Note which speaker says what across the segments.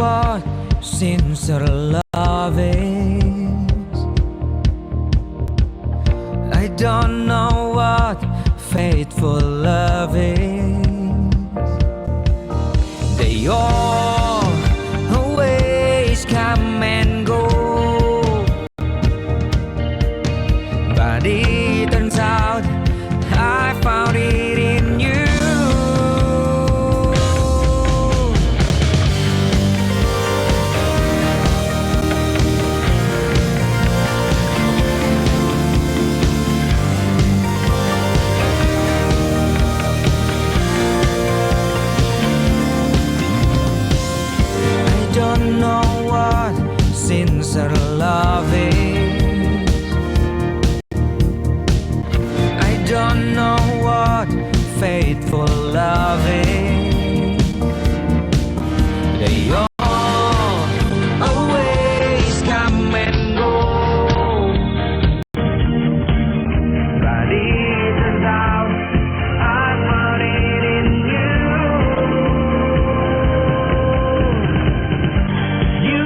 Speaker 1: what sincere love is. I don't know what faithful love is. They all always come and go, but it turns out I found it in you. Don't know what sincere love is. I don't know what faithful love is. They all always come and go, but it turns out I found it in you. You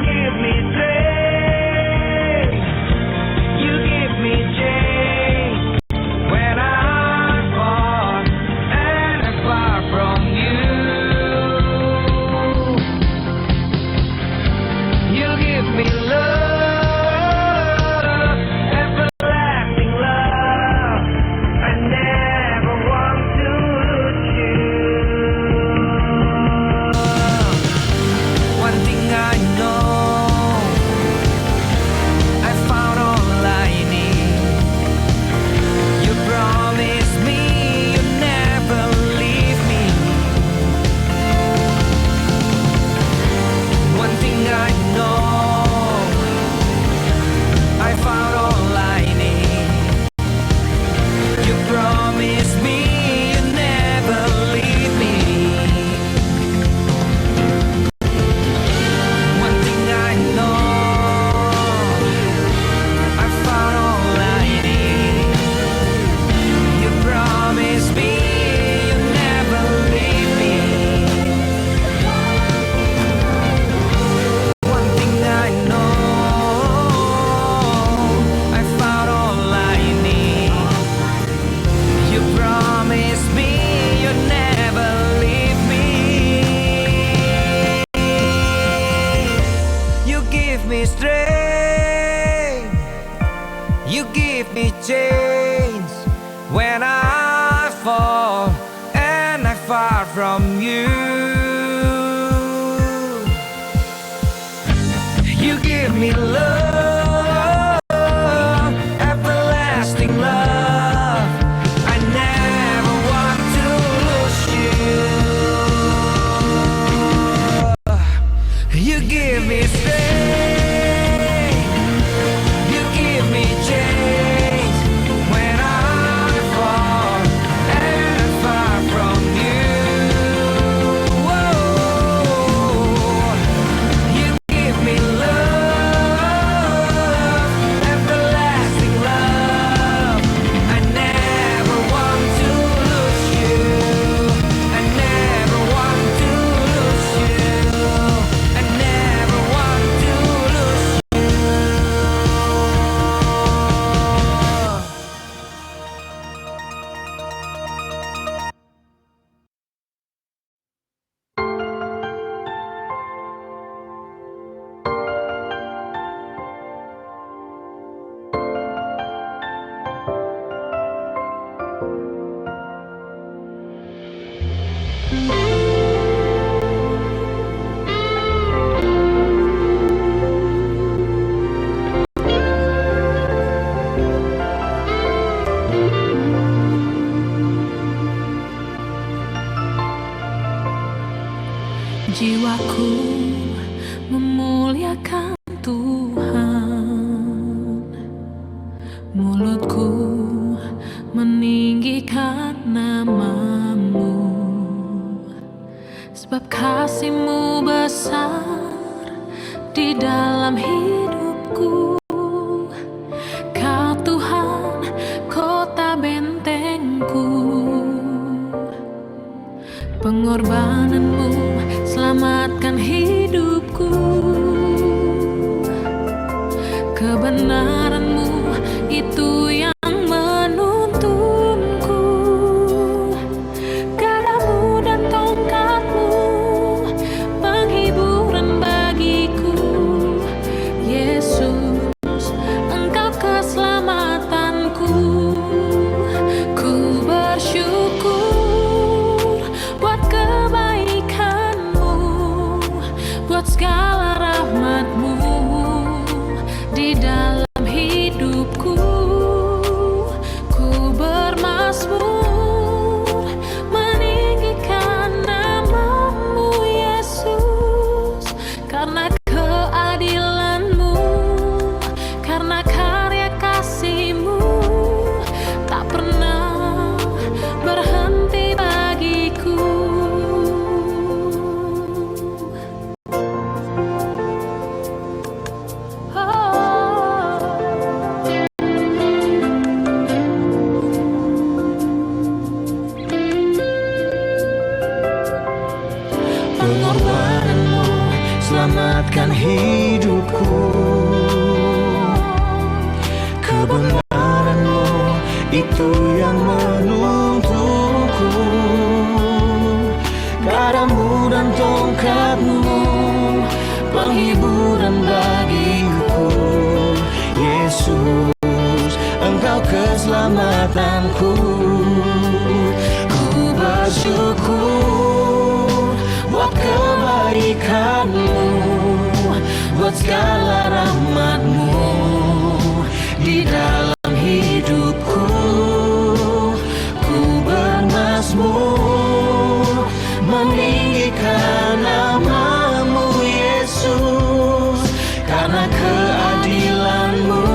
Speaker 1: give me chains when I fall and I far from you. You give me love, everlasting love. I never want to lose you. You give me strength.
Speaker 2: Jiwaku memuliakan Tuhan, mulutku meninggikan nama-Mu, sebab kasih-Mu besar di dalam hidupku. Kau Tuhan, kota bentengku, pengorbanan-Mu selamatkan hidupku. karena keadilan-Mu, karena karya kasih-Mu tak pernah berhenti bagiku.
Speaker 3: Pengorbanan-Mu selamatkan hidupku. Kebenaran-Mu itu yang menuntunku. Gadamu dan tongkat-Mu penghiburan bagiku. Yesus, Engkau keselamatanku. Ku bersyukur buat kebaikan-Mu, buat segala rahmat-Mu di dalam hidupku. Ku bermazmur meninggikan nama-Mu Yesus, karena keadilan-Mu,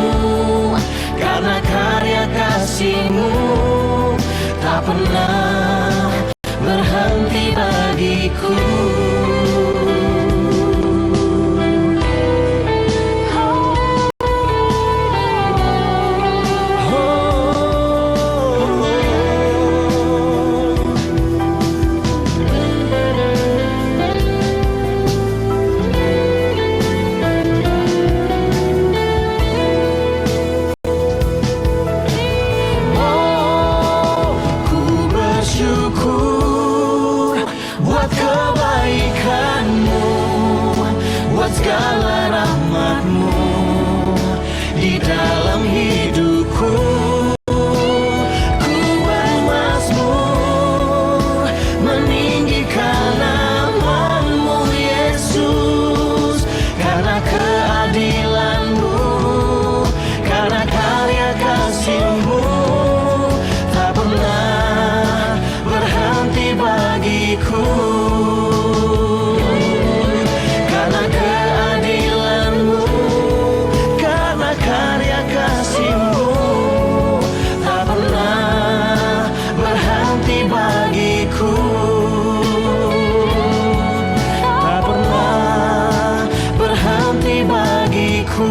Speaker 3: karena karya kasih-Mu tak pernah berhenti bagiku. Buat kebaikan-Mu, buat segala rahmat-Mu di dalam hidupku. Ku bermazmur meninggikan nama-Mu Yesus, karena keadilan-Mu, karena karya kasih-Mu tak pernah berhenti bagiku. Karena keadilan-Mu, karena karya kasih-Mu tak pernah berhenti bagiku. Tak pernah berhenti bagiku.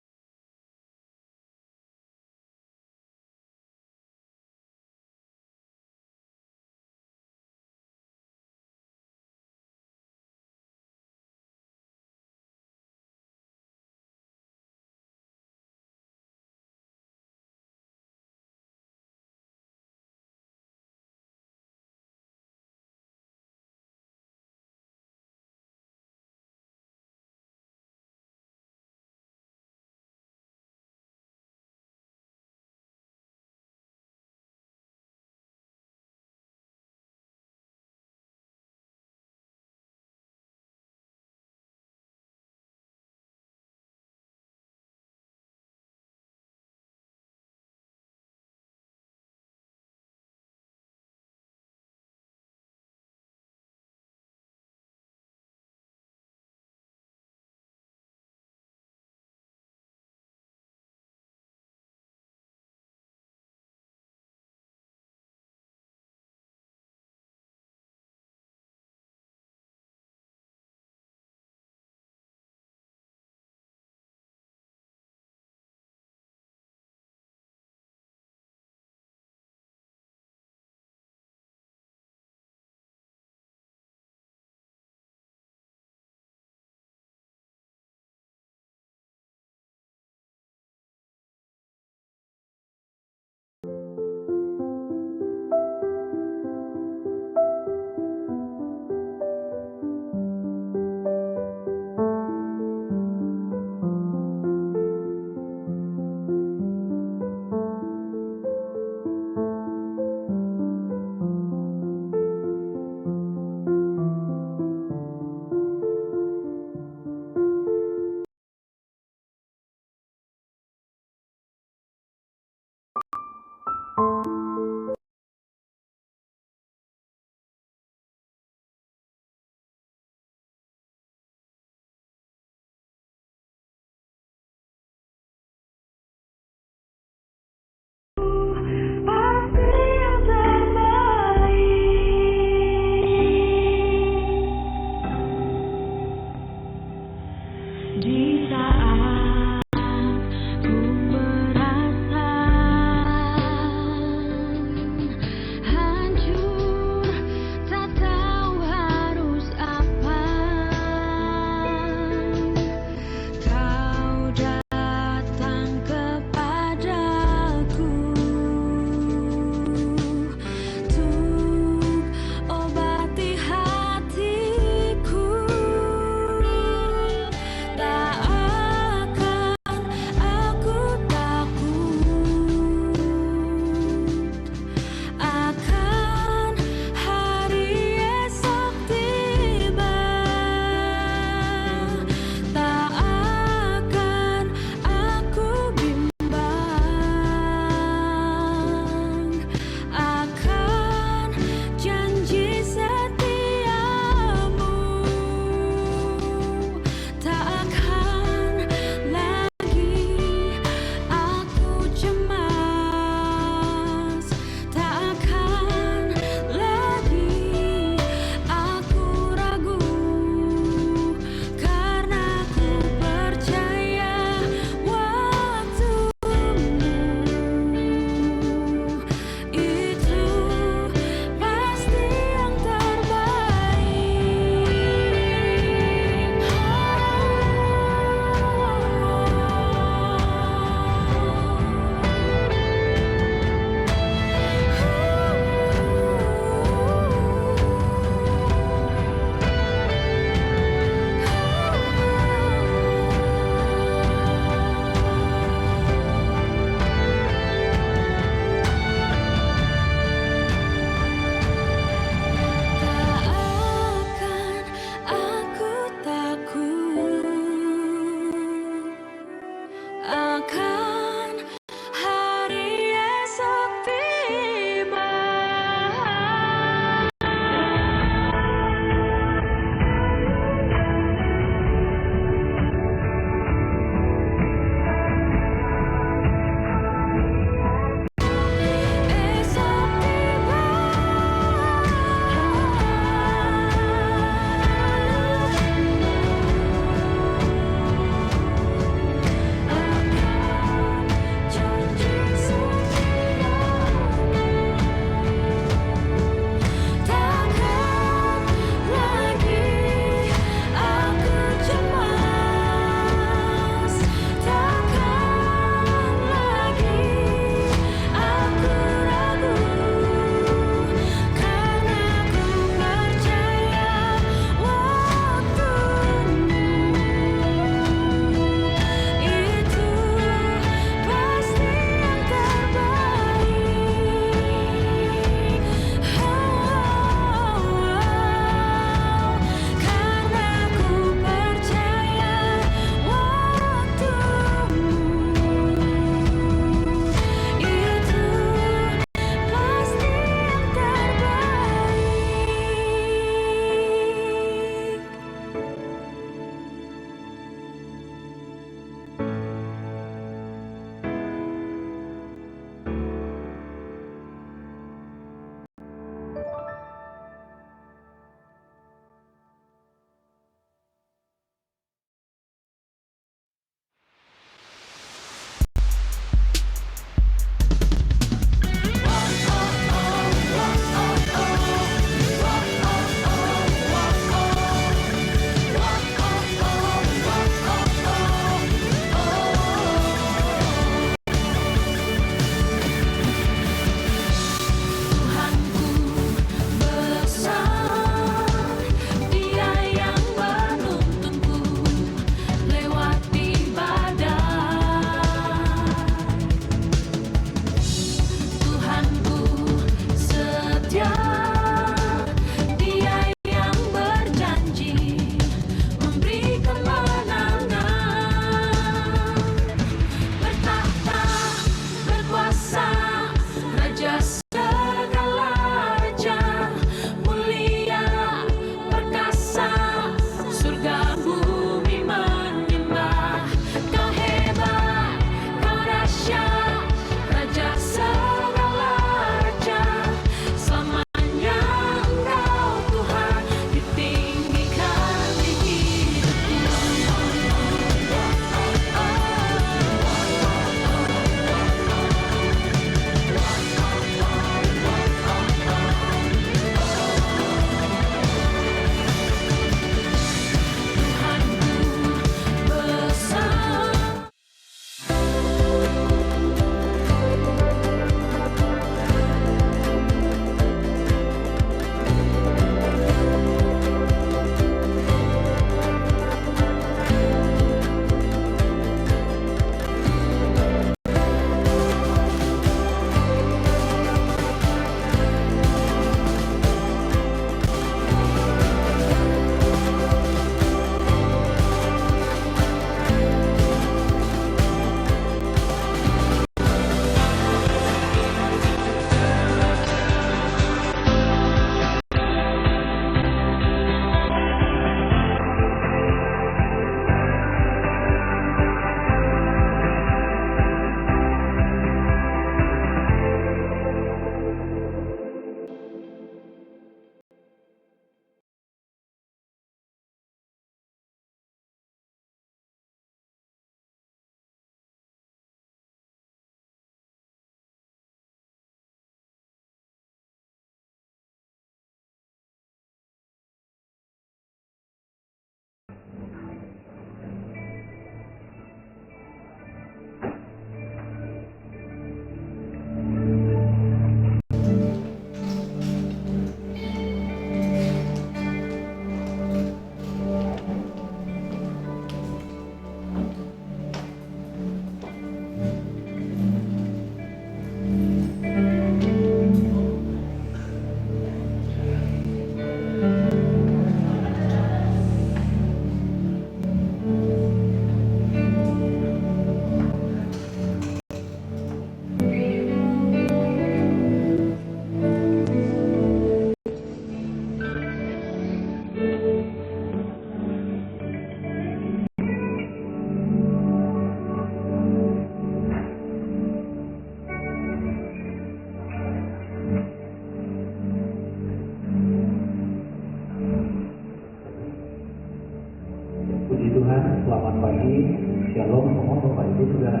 Speaker 4: selamat pagi, shalom semua Bapak Ibu Saudara.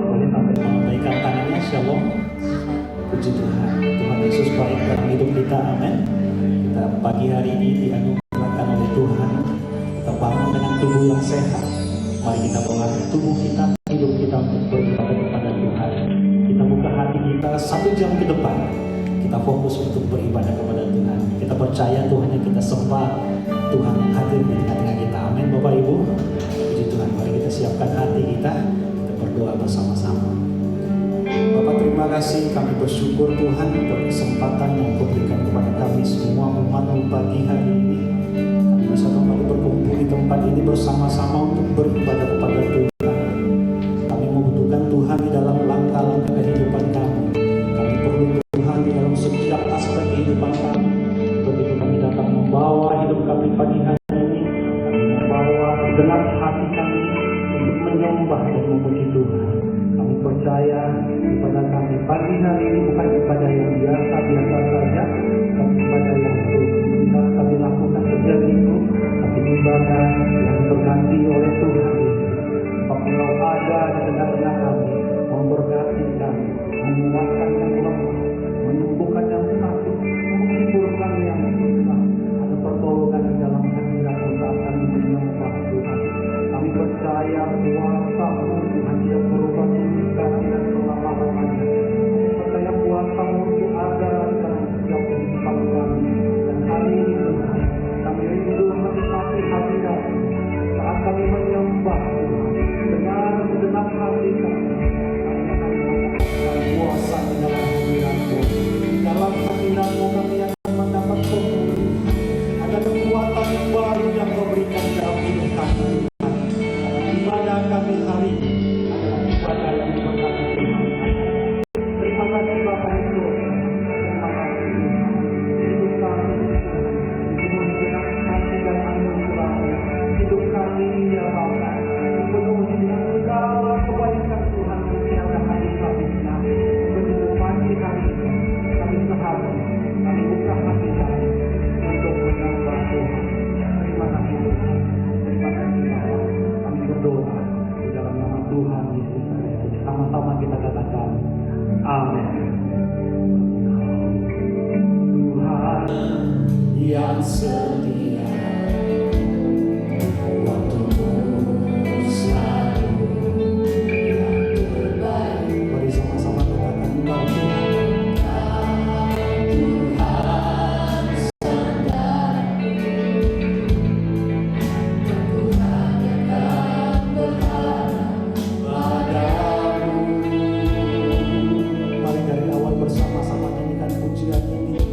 Speaker 4: Boleh sampai melambaikan tangannya, shalom. Puji Tuhan, Tuhan Yesus baik dalam hidup kita, amin. Kita pagi hari ini dianugerahkan oleh Tuhan, kita bangun dengan tubuh yang sehat. Mari kita melatih tubuh kita, hidup kita untuk beribadah kepada Tuhan. Kita buka hati kita 1 jam ke depan, kita fokus untuk beribadah kepada Tuhan. Kita percaya Tuhan yang kita sembah, Tuhan hadir di tengah-tengah kita, amin Bapak Ibu. Puji Tuhan, mari kita siapkan hati kita berdoa bersama-sama. Bapak, terima kasih, kami bersyukur Tuhan untuk kesempatan yang Kau berikan kepada kami semua umat-Mu pagi hari ini. Kami bisa kembali berkumpul di tempat ini bersama-sama untuk beribadah kepada Tuhan. Kami membutuhkan Tuhan di dalam langkah-langkah kehidupan kami. Kami perlu Tuhan di dalam setiap aspek kehidupan kami. Begitu kami datang membawa hidup kami pagi hari ini, kami membawa segenap hati kami untuk menyembah dan memuji Tuhan. Kami percaya ibadah kami pagi hari ini bukan ibadah yang biasa-biasa saja, tapi ibadah yang sudah kami lakukan sejak minggu, tapi ibadah yang berganti oleh Tuhan Yesus. Bapak Engkau ada di tengah-tengah kami, memberkati kami, menguatkan yang lemah, menyembuhkan yang sakit, menghiburkan yang susah. Ada pertolongan di dalam hadirat-Mu saat kami menyembah Tuhan. Kami percaya kuasa-Mu Tuhan tidak berubah demikian dan selama-lamanya. Kami percaya kuasa-Mu itu ada di dalam setiap kehidupan kami. Dan hari ini Tuhan, kami rindu menikmati hadirat-Mu saat kami menyembah Tuhan dengan segenap hati kami. Kami akan mendapatkan kuasa di dalam hadirat-Mu. Di dalam hadirat-Mu kami akan mendapat pemulihan. Ada kekuatan yang baru yang Kau berikan dalam hidup kami. Ibadah kami hari ini adalah ibadah yang diberkati Tuhan. Terima kasih Bapak Ibu. Terima kasih Tuhan. Hidup kami dipenuhi dengan kasih dan anugerah-Mu. Hidup kami ya Bapa dipenuhi dengan segala kebaikan Tuhan setiap hari kami. Begitu pagi hari ini kami sehari, kami buka hati kami untuk menyembah Tuhan. Terima kasih Tuhan. Terima kasih Bapa. Kami berdoa di dalam nama Tuhan Yesus Kristus. Sama-sama kita katakan amin. Tuhan yang setia, waktu-Mu selalu yang terbaik. Mari sama-sama katakan Engkau Tuhan sandaranku, aku hanya akan berharap padamu. Mari dari awal bersama-sama nyanyikan pujian ini.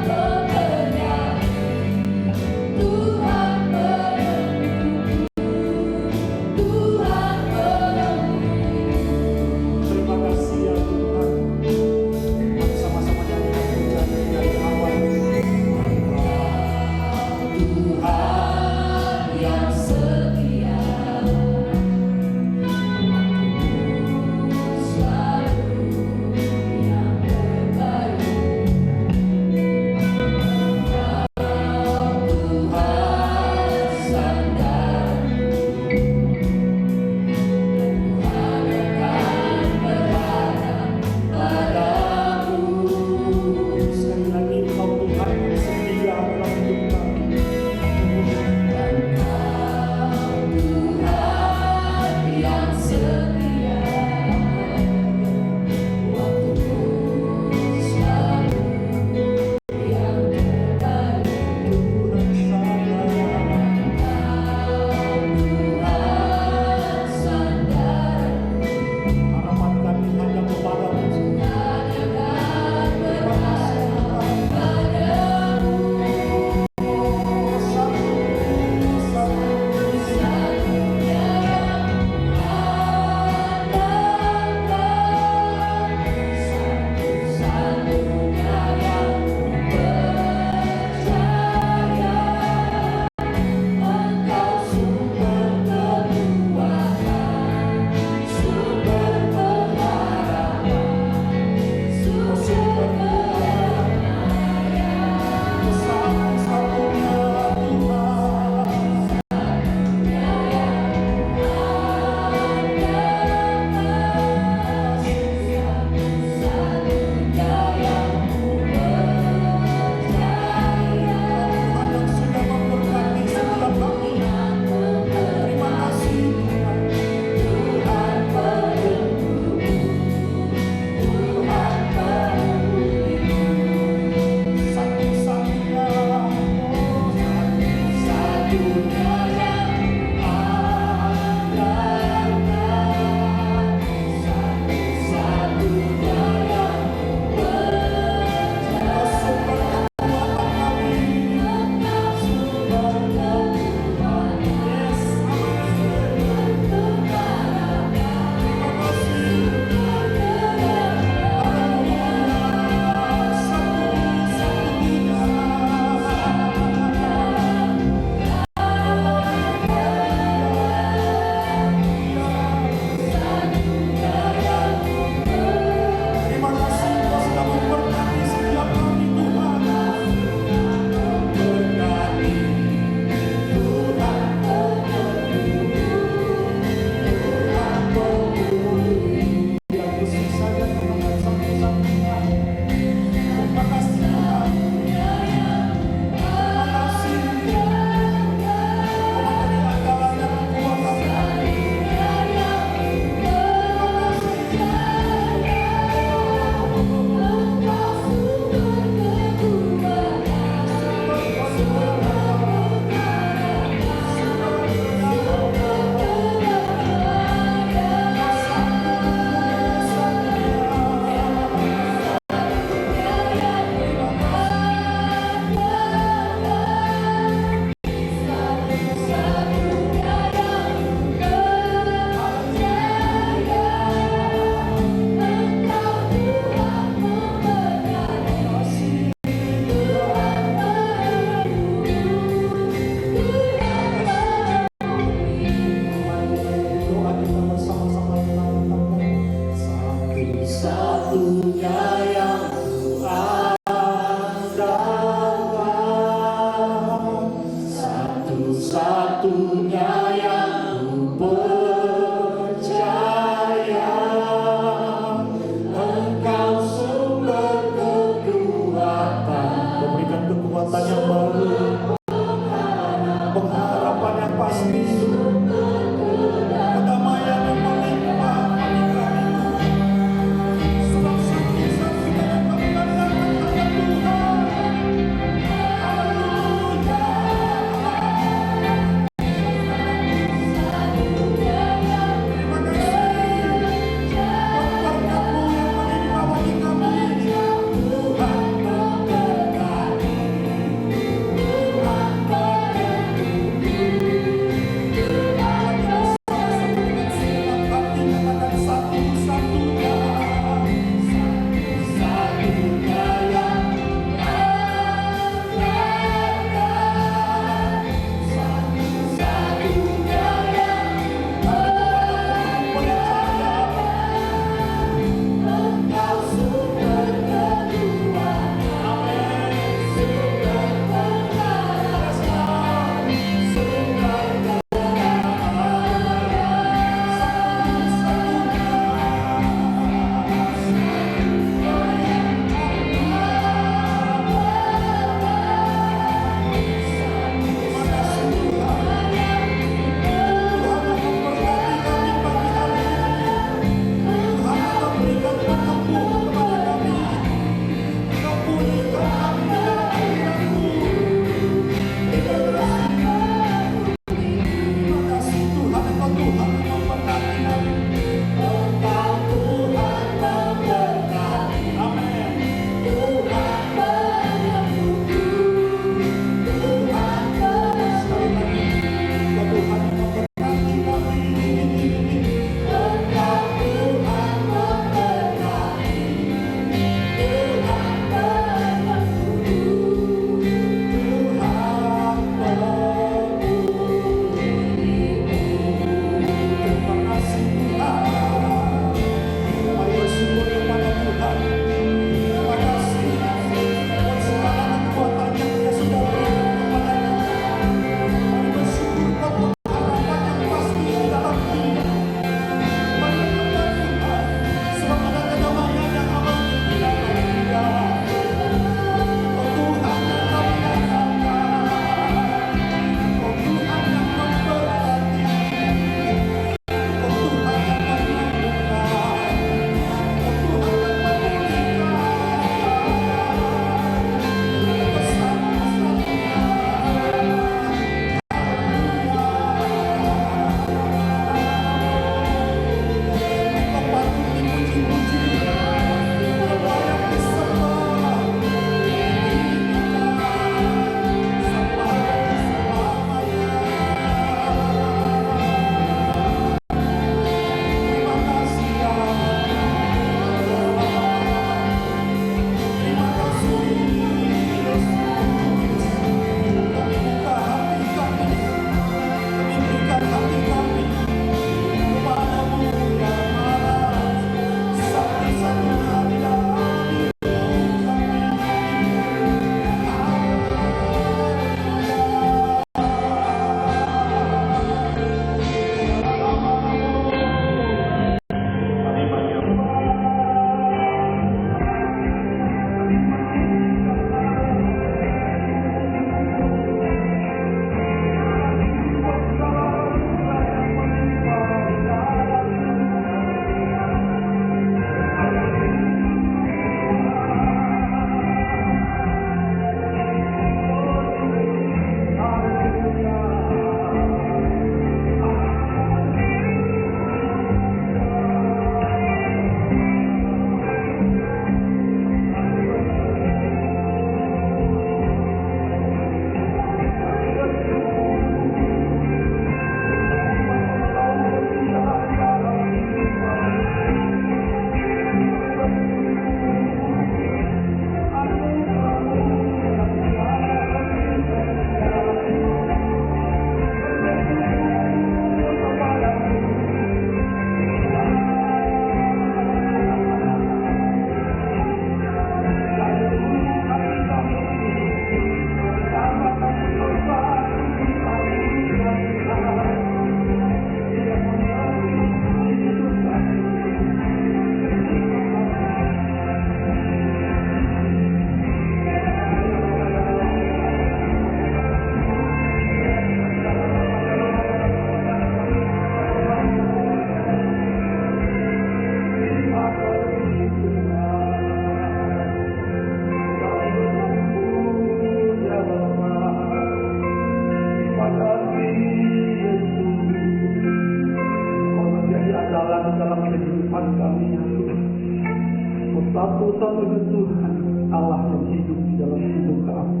Speaker 5: Satu-satunya Tuhan Allah yang hidup di dalam hidup kami.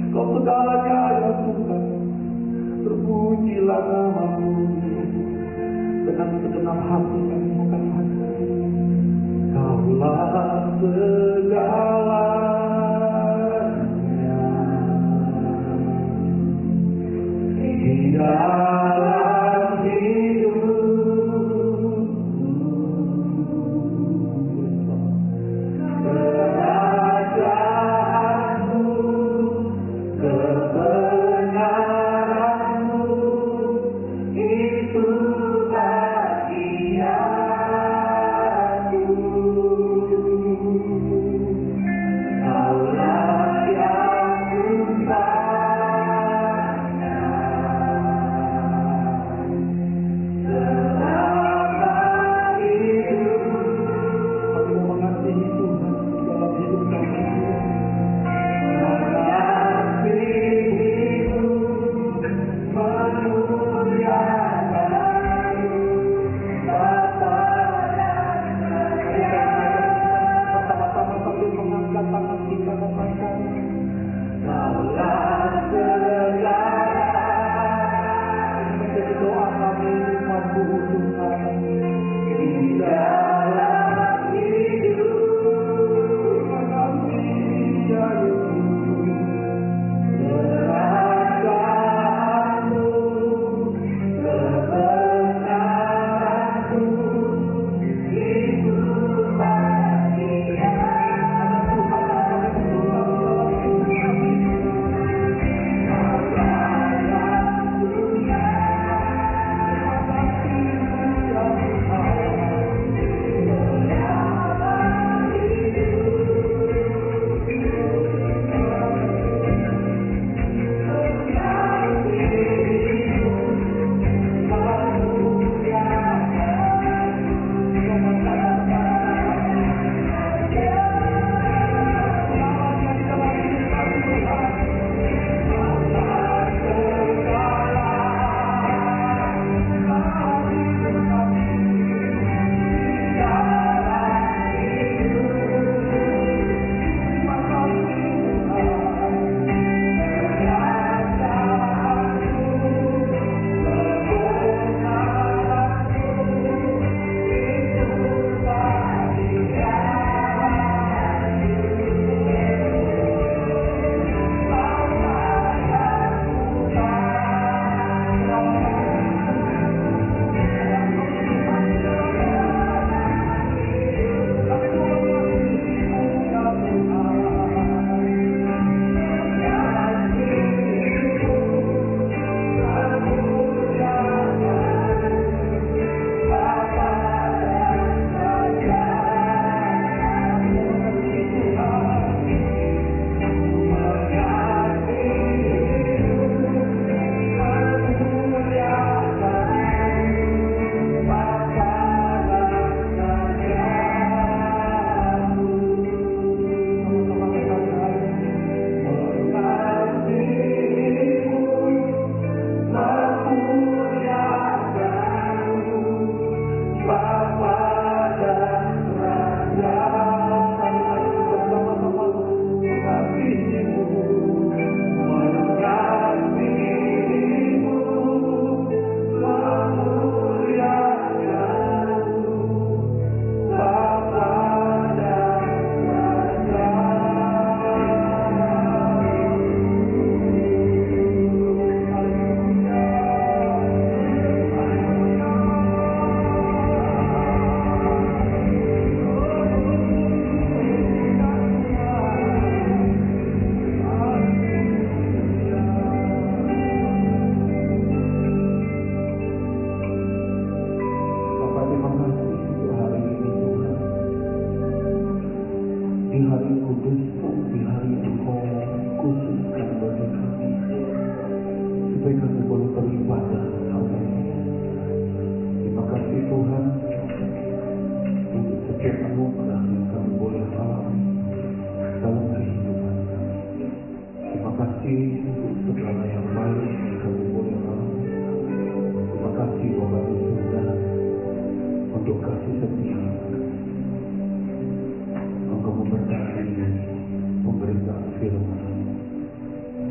Speaker 5: Kau segalanya ya Tuhan. Terpujilah nama-Mu. Dengan segenap hati kami mengatakan, Kaulah segalanya di dalam hidup.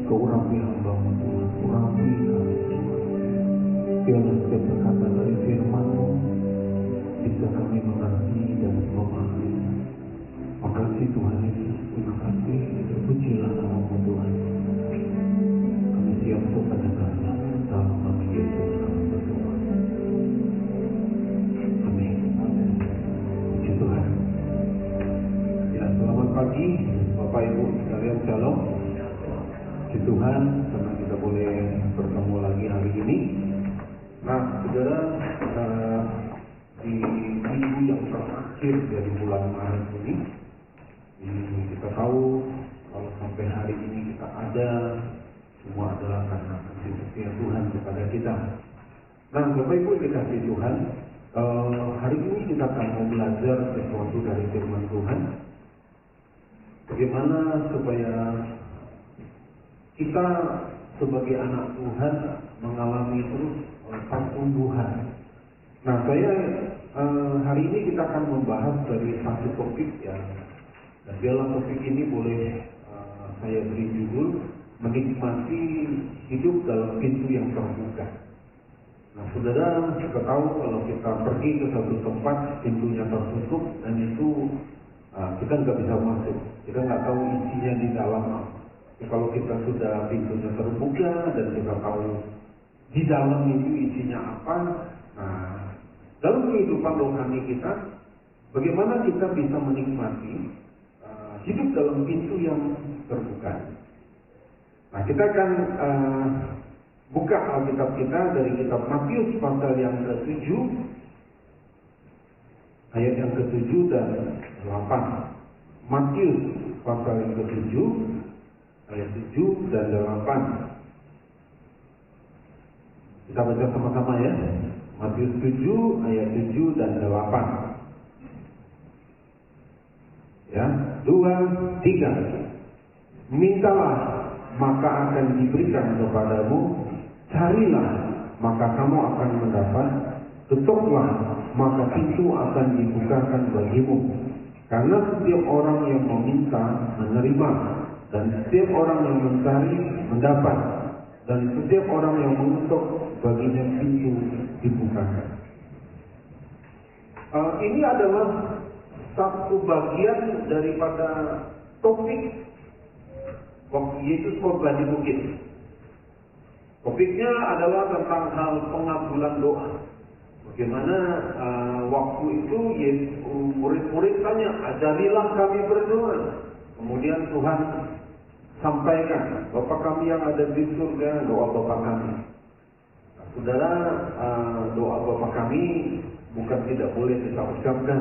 Speaker 5: Kau urapi hamba-Mu Tuhan, urapi kami semua. Biarlah setiap perkataan dari firman-Mu bisa kami mengerti dan memahami. Makasih Tuhan Yesus, terima kasih, terpujilah nama-Mu Tuhan. Kami siap untuk mendengarnya. Dalam nama Yesus kami berdoa. Amin. Puji Tuhan. Ya, selamat pagi Bapak Ibu sekalian, shalom. Puji Tuhan karena kita boleh bertemu lagi hari ini. Nah, saudara, di minggu yang terakhir dari bulan Maret ini kita tahu kalau sampai hari ini kita ada, semua adalah karena kasih setia Tuhan kepada kita. Nah, Bapak Ibu dikasih Tuhan, hari ini kita akan mau belajar sesuatu dari firman Tuhan. Bagaimana supaya kita sebagai anak Tuhan mengalami terus pertumbuhan. Nah, saya hari ini kita akan membahas dari satu topik ya. Dan dalam topik ini boleh saya beri judul menikmati hidup dalam pintu yang terbuka. Nah, saudara, kita tahu kalau kita pergi ke satu tempat pintunya tertutup dan itu kita nggak bisa masuk. Kita nggak tahu isinya di dalam apa. Ya, kalau kita sudah pintunya terbuka dan kita tahu di dalam itu isinya apa, nah, dalam kehidupan rohani kita, bagaimana kita bisa menikmati hidup dalam pintu yang terbuka. Nah, kita akan buka Alkitab kita dari kitab Matius pasal yang ke-7, ayat yang ke-7 dan 8. Matius pasal yang ke-7, ayat 7 dan 8. Kita baca sama-sama ya. Matius 7 ayat 7 dan 8. Ya, 2, 3. Mintalah maka akan diberikan kepadamu, carilah maka kamu akan mendapat, ketoklah maka pintu akan dibukakan bagimu. Karena setiap orang yang meminta menerima, dan setiap orang yang mencari mendapat, dan setiap orang yang mengetuk baginya pintu dibukakan. Ini adalah satu bagian daripada topik waktu Yesus khotbah di bukit. Topiknya adalah tentang hal pengabulan doa. Bagaimana waktu itu murid-murid tanya, ajarilah kami berdoa. Kemudian Tuhan sampaikan, Bapa kami yang ada di surga, doa Bapa kami. Nah, saudara, doa Bapa kami bukan tidak boleh kita ucapkan,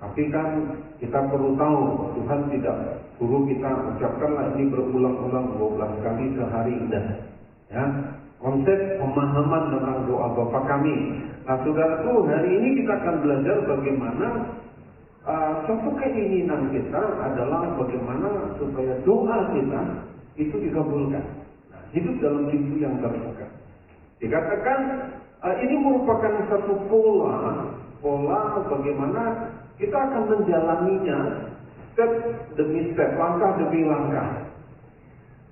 Speaker 5: tapi kan kita perlu tahu Tuhan tidak suruh kita ucapkanlah ini berulang-ulang 12 kali sehari indah. Ya, konsep pemahaman tentang doa Bapa kami. Nah, saudaraku, hari ini kita akan belajar bagaimana suatu keinginan kita adalah bagaimana supaya doa kita itu dikabulkan. Nah, hidup dalam pintu yang terbuka. Dikatakan ini merupakan satu pola bagaimana kita akan menjalaninya step demi step, langkah demi langkah.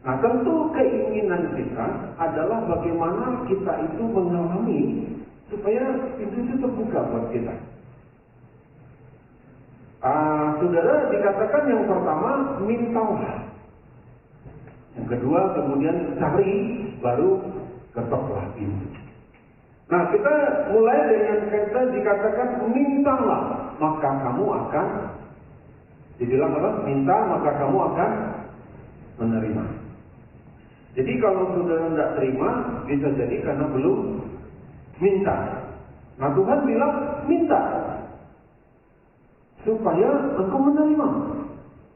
Speaker 5: Nah, tentu keinginan kita adalah bagaimana kita itu mengalami supaya pintu itu terbuka buat kita. Saudara, dikatakan yang pertama mintalah, yang kedua kemudian cari, baru ketoklah pintu. Nah, kita mulai dengan kata dikatakan mintalah maka kamu akan, dibilang apa? Minta maka kamu akan menerima. Jadi kalau saudara tidak terima, bisa jadi karena belum minta. Nah, Tuhan bilang minta supaya engkau menerima.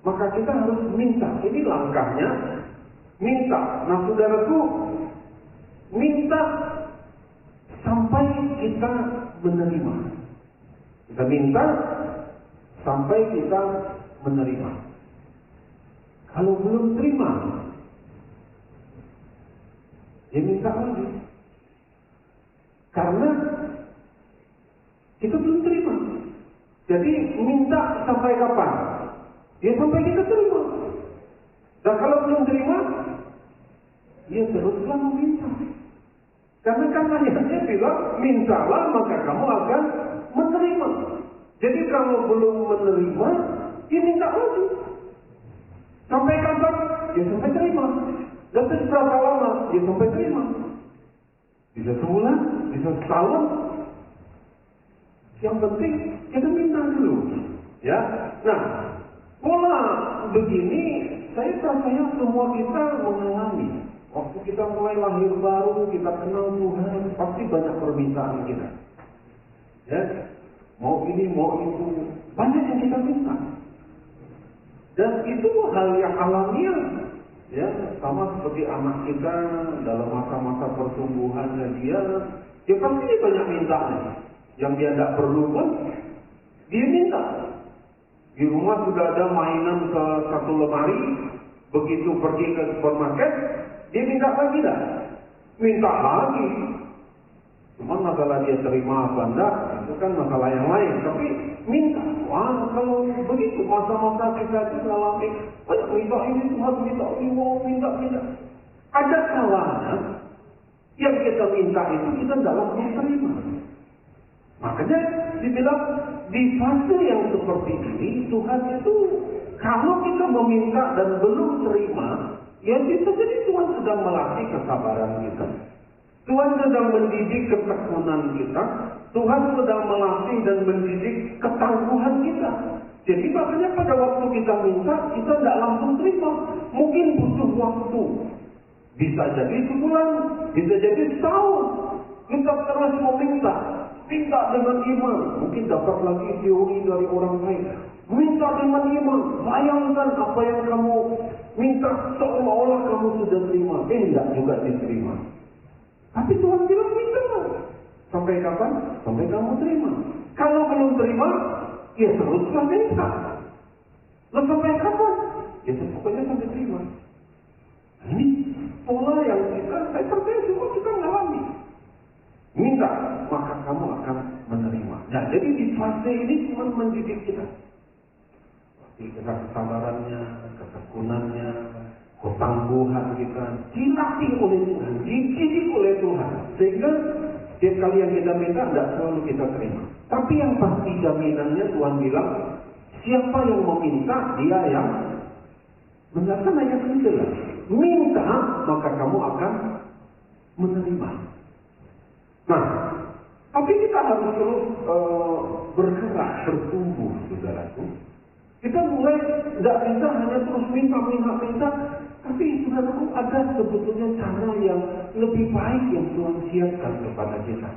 Speaker 5: Maka kita harus minta. Ini langkahnya minta. Nah, saudaraku, minta sampai kita menerima. Kita minta sampai kita menerima. Kalau belum terima, ya minta lagi. Karena kita belum terima. Jadi minta sampai kapan? Ya sampai kita terima. Dan kalau belum terima, ya teruslah meminta. Karena kan ayatnya bilang, mintalah maka kamu akan menerima. Jadi kalau belum menerima, ya minta lagi. Sampai kapan? Ya sampai terima. Dan terus berapa lama? Ya sampai terima. Bisa sebulan, bisa setahun. Yang penting kita minta dulu. Ya. Nah, pola begini saya percaya semua kita mengalami. Waktu kita mulai lahir baru, kita kenal Tuhan, pasti banyak permintaan kita. Ya, mau ini, mau itu, banyak yang kita minta. Dan itu hal yang alamiah. Ya, sama seperti anak kita dalam masa-masa pertumbuhannya dia pasti dia banyak mintanya. Yang dia tidak perlu pun, dia minta. Di rumah sudah ada mainan ke satu lemari, begitu pergi ke supermarket, dia minta lagi dah. Minta lagi. Cuma masalah dia terima apa enggak, itu kan masalah yang lain. Tapi minta. Wah, kalau begitu masa-masa kita itu mengalami banyak minta ini, Tuhan minta ini, mau minta. Ada kalanya yang kita minta itu kita tidak langsung terima. Makanya dibilang di fase yang seperti ini Tuhan itu kalau kita meminta dan belum terima, ya bisa jadi Tuhan sedang melatih kesabaran kita. Tuhan sedang mendidik ketekunan kita. Tuhan sedang melatih dan mendidik ketangguhan kita. Jadi makanya pada waktu kita minta, kita tidak langsung terima. Mungkin butuh waktu. Bisa jadi sebulan, bisa jadi setahun. Kita terus meminta. Minta dengan iman. Mungkin dapat lagi teori dari orang lain. Minta dengan iman. Bayangkan apa yang kamu minta seolah-olah kamu sudah terima. Tidak juga diterima. Tapi Tuhan bilang minta. Sampai kapan? Sampai kamu terima. Kalau belum terima, ya teruslah minta. Lalu sampai kapan? Ya pokoknya sampai terima. Ini pola yang saya percaya semua kita mengalami. Minta, maka kamu akan menerima. Nah, jadi di fase ini Tuhan mendidik kita. Kita kesabarannya, ketekunannya, ketangguhan kita dilatih oleh Tuhan, dididik oleh Tuhan. Sehingga setiap kali yang kita minta tidak selalu kita terima. Tapi yang pasti jaminannya Tuhan bilang, siapa yang meminta, dia yang mendengarkan ayat itu. Minta, maka kamu akan menerima. Nah, tapi kita harus terus bergerak, bertumbuh, saudaraku. Kita mulai tidak bisa hanya terus minta, tapi saudaraku ada sebetulnya cara yang lebih baik yang Tuhan siapkan kepada kita.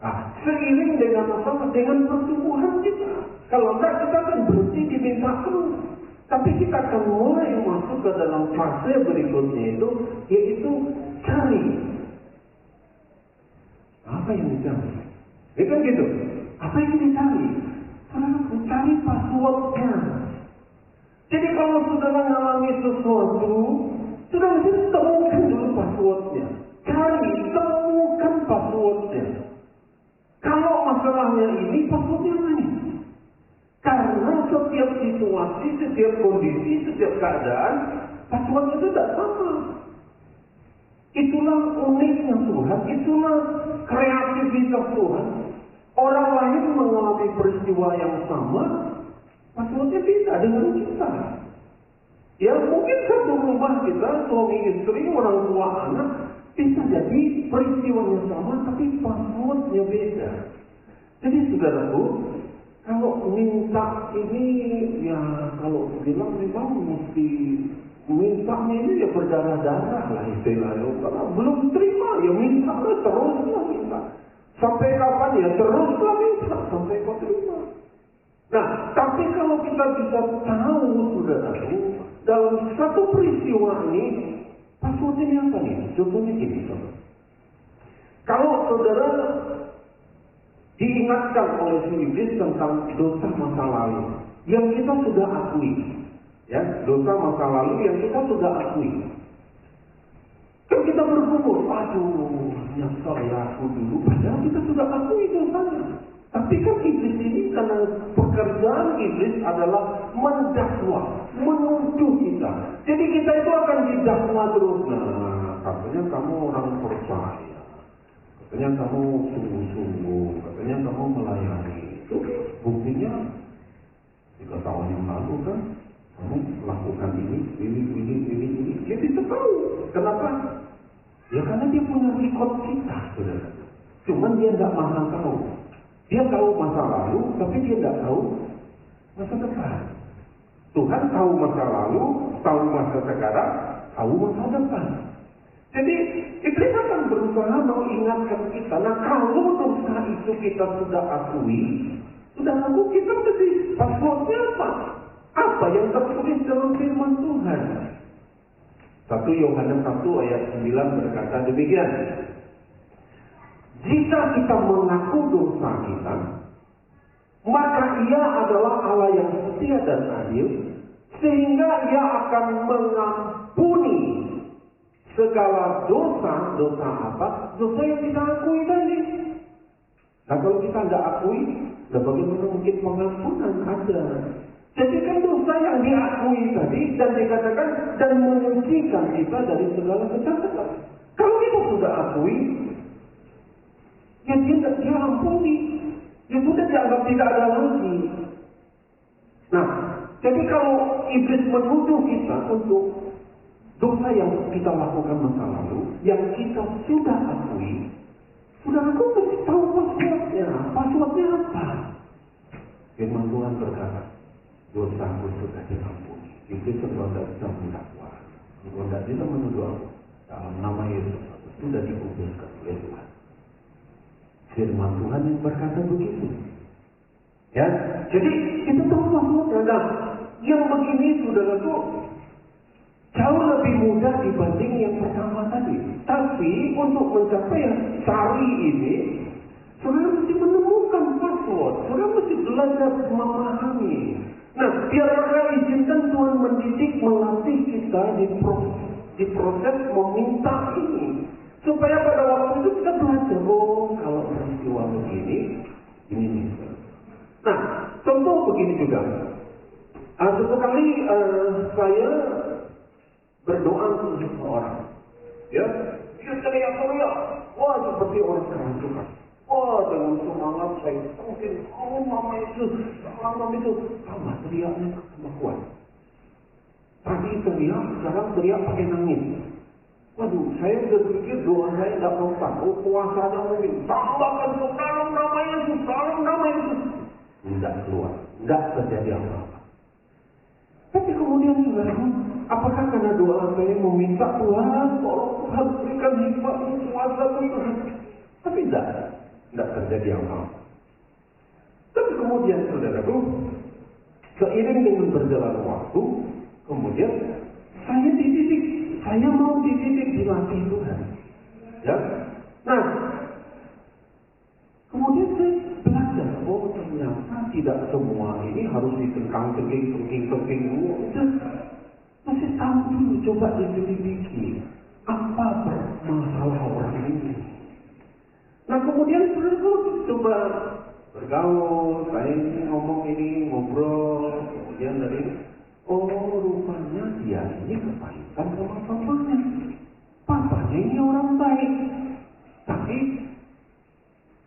Speaker 5: Nah, seiring dengan masalah, dengan pertumbuhan kita. Kalau enggak, kita akan berhenti diminta terus. Tapi kita akan mulai masuk ke dalam fase berikutnya itu, yaitu cari. Apa yang dicari? Ya kan gitu. Apa yang dicari? Saudara cari passwordnya. Jadi kalau saudara mengalami sesuatu, saudara mesti temukan dulu passwordnya. Cari, temukan passwordnya. Kalau masalahnya ini, passwordnya mana? Karena setiap situasi, setiap kondisi, setiap keadaan, passwordnya itu tidak sama. Itulah uniknya Tuhan, itulah kreativitas Tuhan. Orang lain mengalami peristiwa yang sama, passwordnya beda dengan kita. Ya mungkin satu rumah kita, suami istri, orang tua anak, bisa jadi peristiwanya sama, tapi passwordnya beda. Jadi saudaraku, kalau minta ini, ya kalau bilang memang mesti mintanya ini ya berdarah-darah lah istilahnya. Karena belum terima ya minta teruslah minta. Sampai kapan ya teruslah minta sampai kau terima. Nah, tapi kalau kita bisa tahu saudaraku dalam satu peristiwa ini passwordnya apa nih? Contohnya gini saudara. Kalau saudara diingatkan oleh si iblis tentang dosa masa lalu yang kita sudah akui. Ya, dosa masa lalu yang kita sudah akui. Kan kita bergumul, aduh, nyesal ya aku dulu. Padahal kita sudah akui dosanya. Tapi kan iblis ini karena pekerjaan iblis adalah mendakwa, menuduh kita. Jadi kita itu akan didakwa terus. Nah, katanya kamu orang percaya, katanya kamu sungguh-sungguh, katanya kamu melayani. Itu buktinya 3 tahun yang lalu kan kamu melakukan ini. Dia bisa tahu. Kenapa? Ya karena dia punya record kita, saudara. Cuman dia tidak maha tahu. Dia tahu masa lalu, tapi dia tidak tahu masa depan. Tuhan tahu masa lalu, tahu masa sekarang, tahu masa depan. Jadi iblis akan berusaha mengingatkan kita. Nah kalau dosa itu kita sudah akui, sudah laku, kita mesti passwordnya apa? Apa yang tertulis dalam firman Tuhan? 1 Yohanes 1 ayat 9 berkata demikian. Jika kita mengaku dosa kita, maka Ia adalah Allah yang setia dan adil, sehingga Ia akan mengampuni segala dosa. Dosa apa? Dosa yang kita akui tadi. Nah kalau kita tidak akui, bagaimana mungkin pengampunan ada? Jadi kan dosa yang diakui tadi dan dikatakan dan menyucikan kita dari segala kejahatan. Kalau kita sudah akui, ya dia ampuni. Ya sudah dianggap tidak ada lagi. Nah, jadi kalau iblis menuduh kita untuk dosa yang kita lakukan masa lalu, yang kita sudah akui, sudah aku mesti tahu passwordnya. Passwordnya apa? Firman Tuhan berkata, dosaku sudah diampuni. Itu sebab tidak bisa mendakwa. Engkau tidak bisa menuduh aku. Dalam nama Yesus aku sudah dikubuskan oleh Tuhan. Firman Tuhan yang berkata begitu. Ya, jadi itu tahu maksudnya. Nah, yang begini saudaraku jauh lebih mudah dibanding yang pertama tadi. Tapi untuk mencapai yang sari ini, saudara mesti menemukan password. Saudara mesti belajar memahami. Nah, biarlah izinkan Tuhan mendidik, melatih kita di proses meminta ini. Supaya pada waktu itu kita belajar, kalau peristiwa begini, ini. Nah, contoh begini juga. Suatu kali saya berdoa untuk seseorang. Ya, dia teriak-teriak. Wah, seperti orang kerasukan. Wah, dengan semangat saya mungkin, Mama Yesus, Mama itu. Sama teriaknya sama kuat. Tadi teriak, sekarang teriak pakai nangis. Waduh, saya sudah pikir doa saya tidak mempan. Puasanya mungkin tambahkan ke dalam nama Yesus, dalam nama Yesus. Tidak keluar, tidak terjadi apa-apa. Tapi kemudian saudara, apakah karena doa saya meminta Tuhan, tolong Tuhan berikan hikmat-Mu, kuasa-Mu Tuhan? Tapi tidak terjadi apa-apa. Tapi kemudian saudaraku, seiring dengan berjalan waktu, kemudian saya dididik. Saya mau dididik dilatih Tuhan. Ya. Nah, kemudian saya belajar, ternyata tidak semua ini harus ditengkang-tengking. Masih tahu dulu, coba diselidiki. Apa masalah orang ini? Nah, kemudian saya coba bergaul, saya ngomong ini, ngobrol, kemudian dari rupanya dia ini kepahitan sama papanya. Papanya ini orang baik, tapi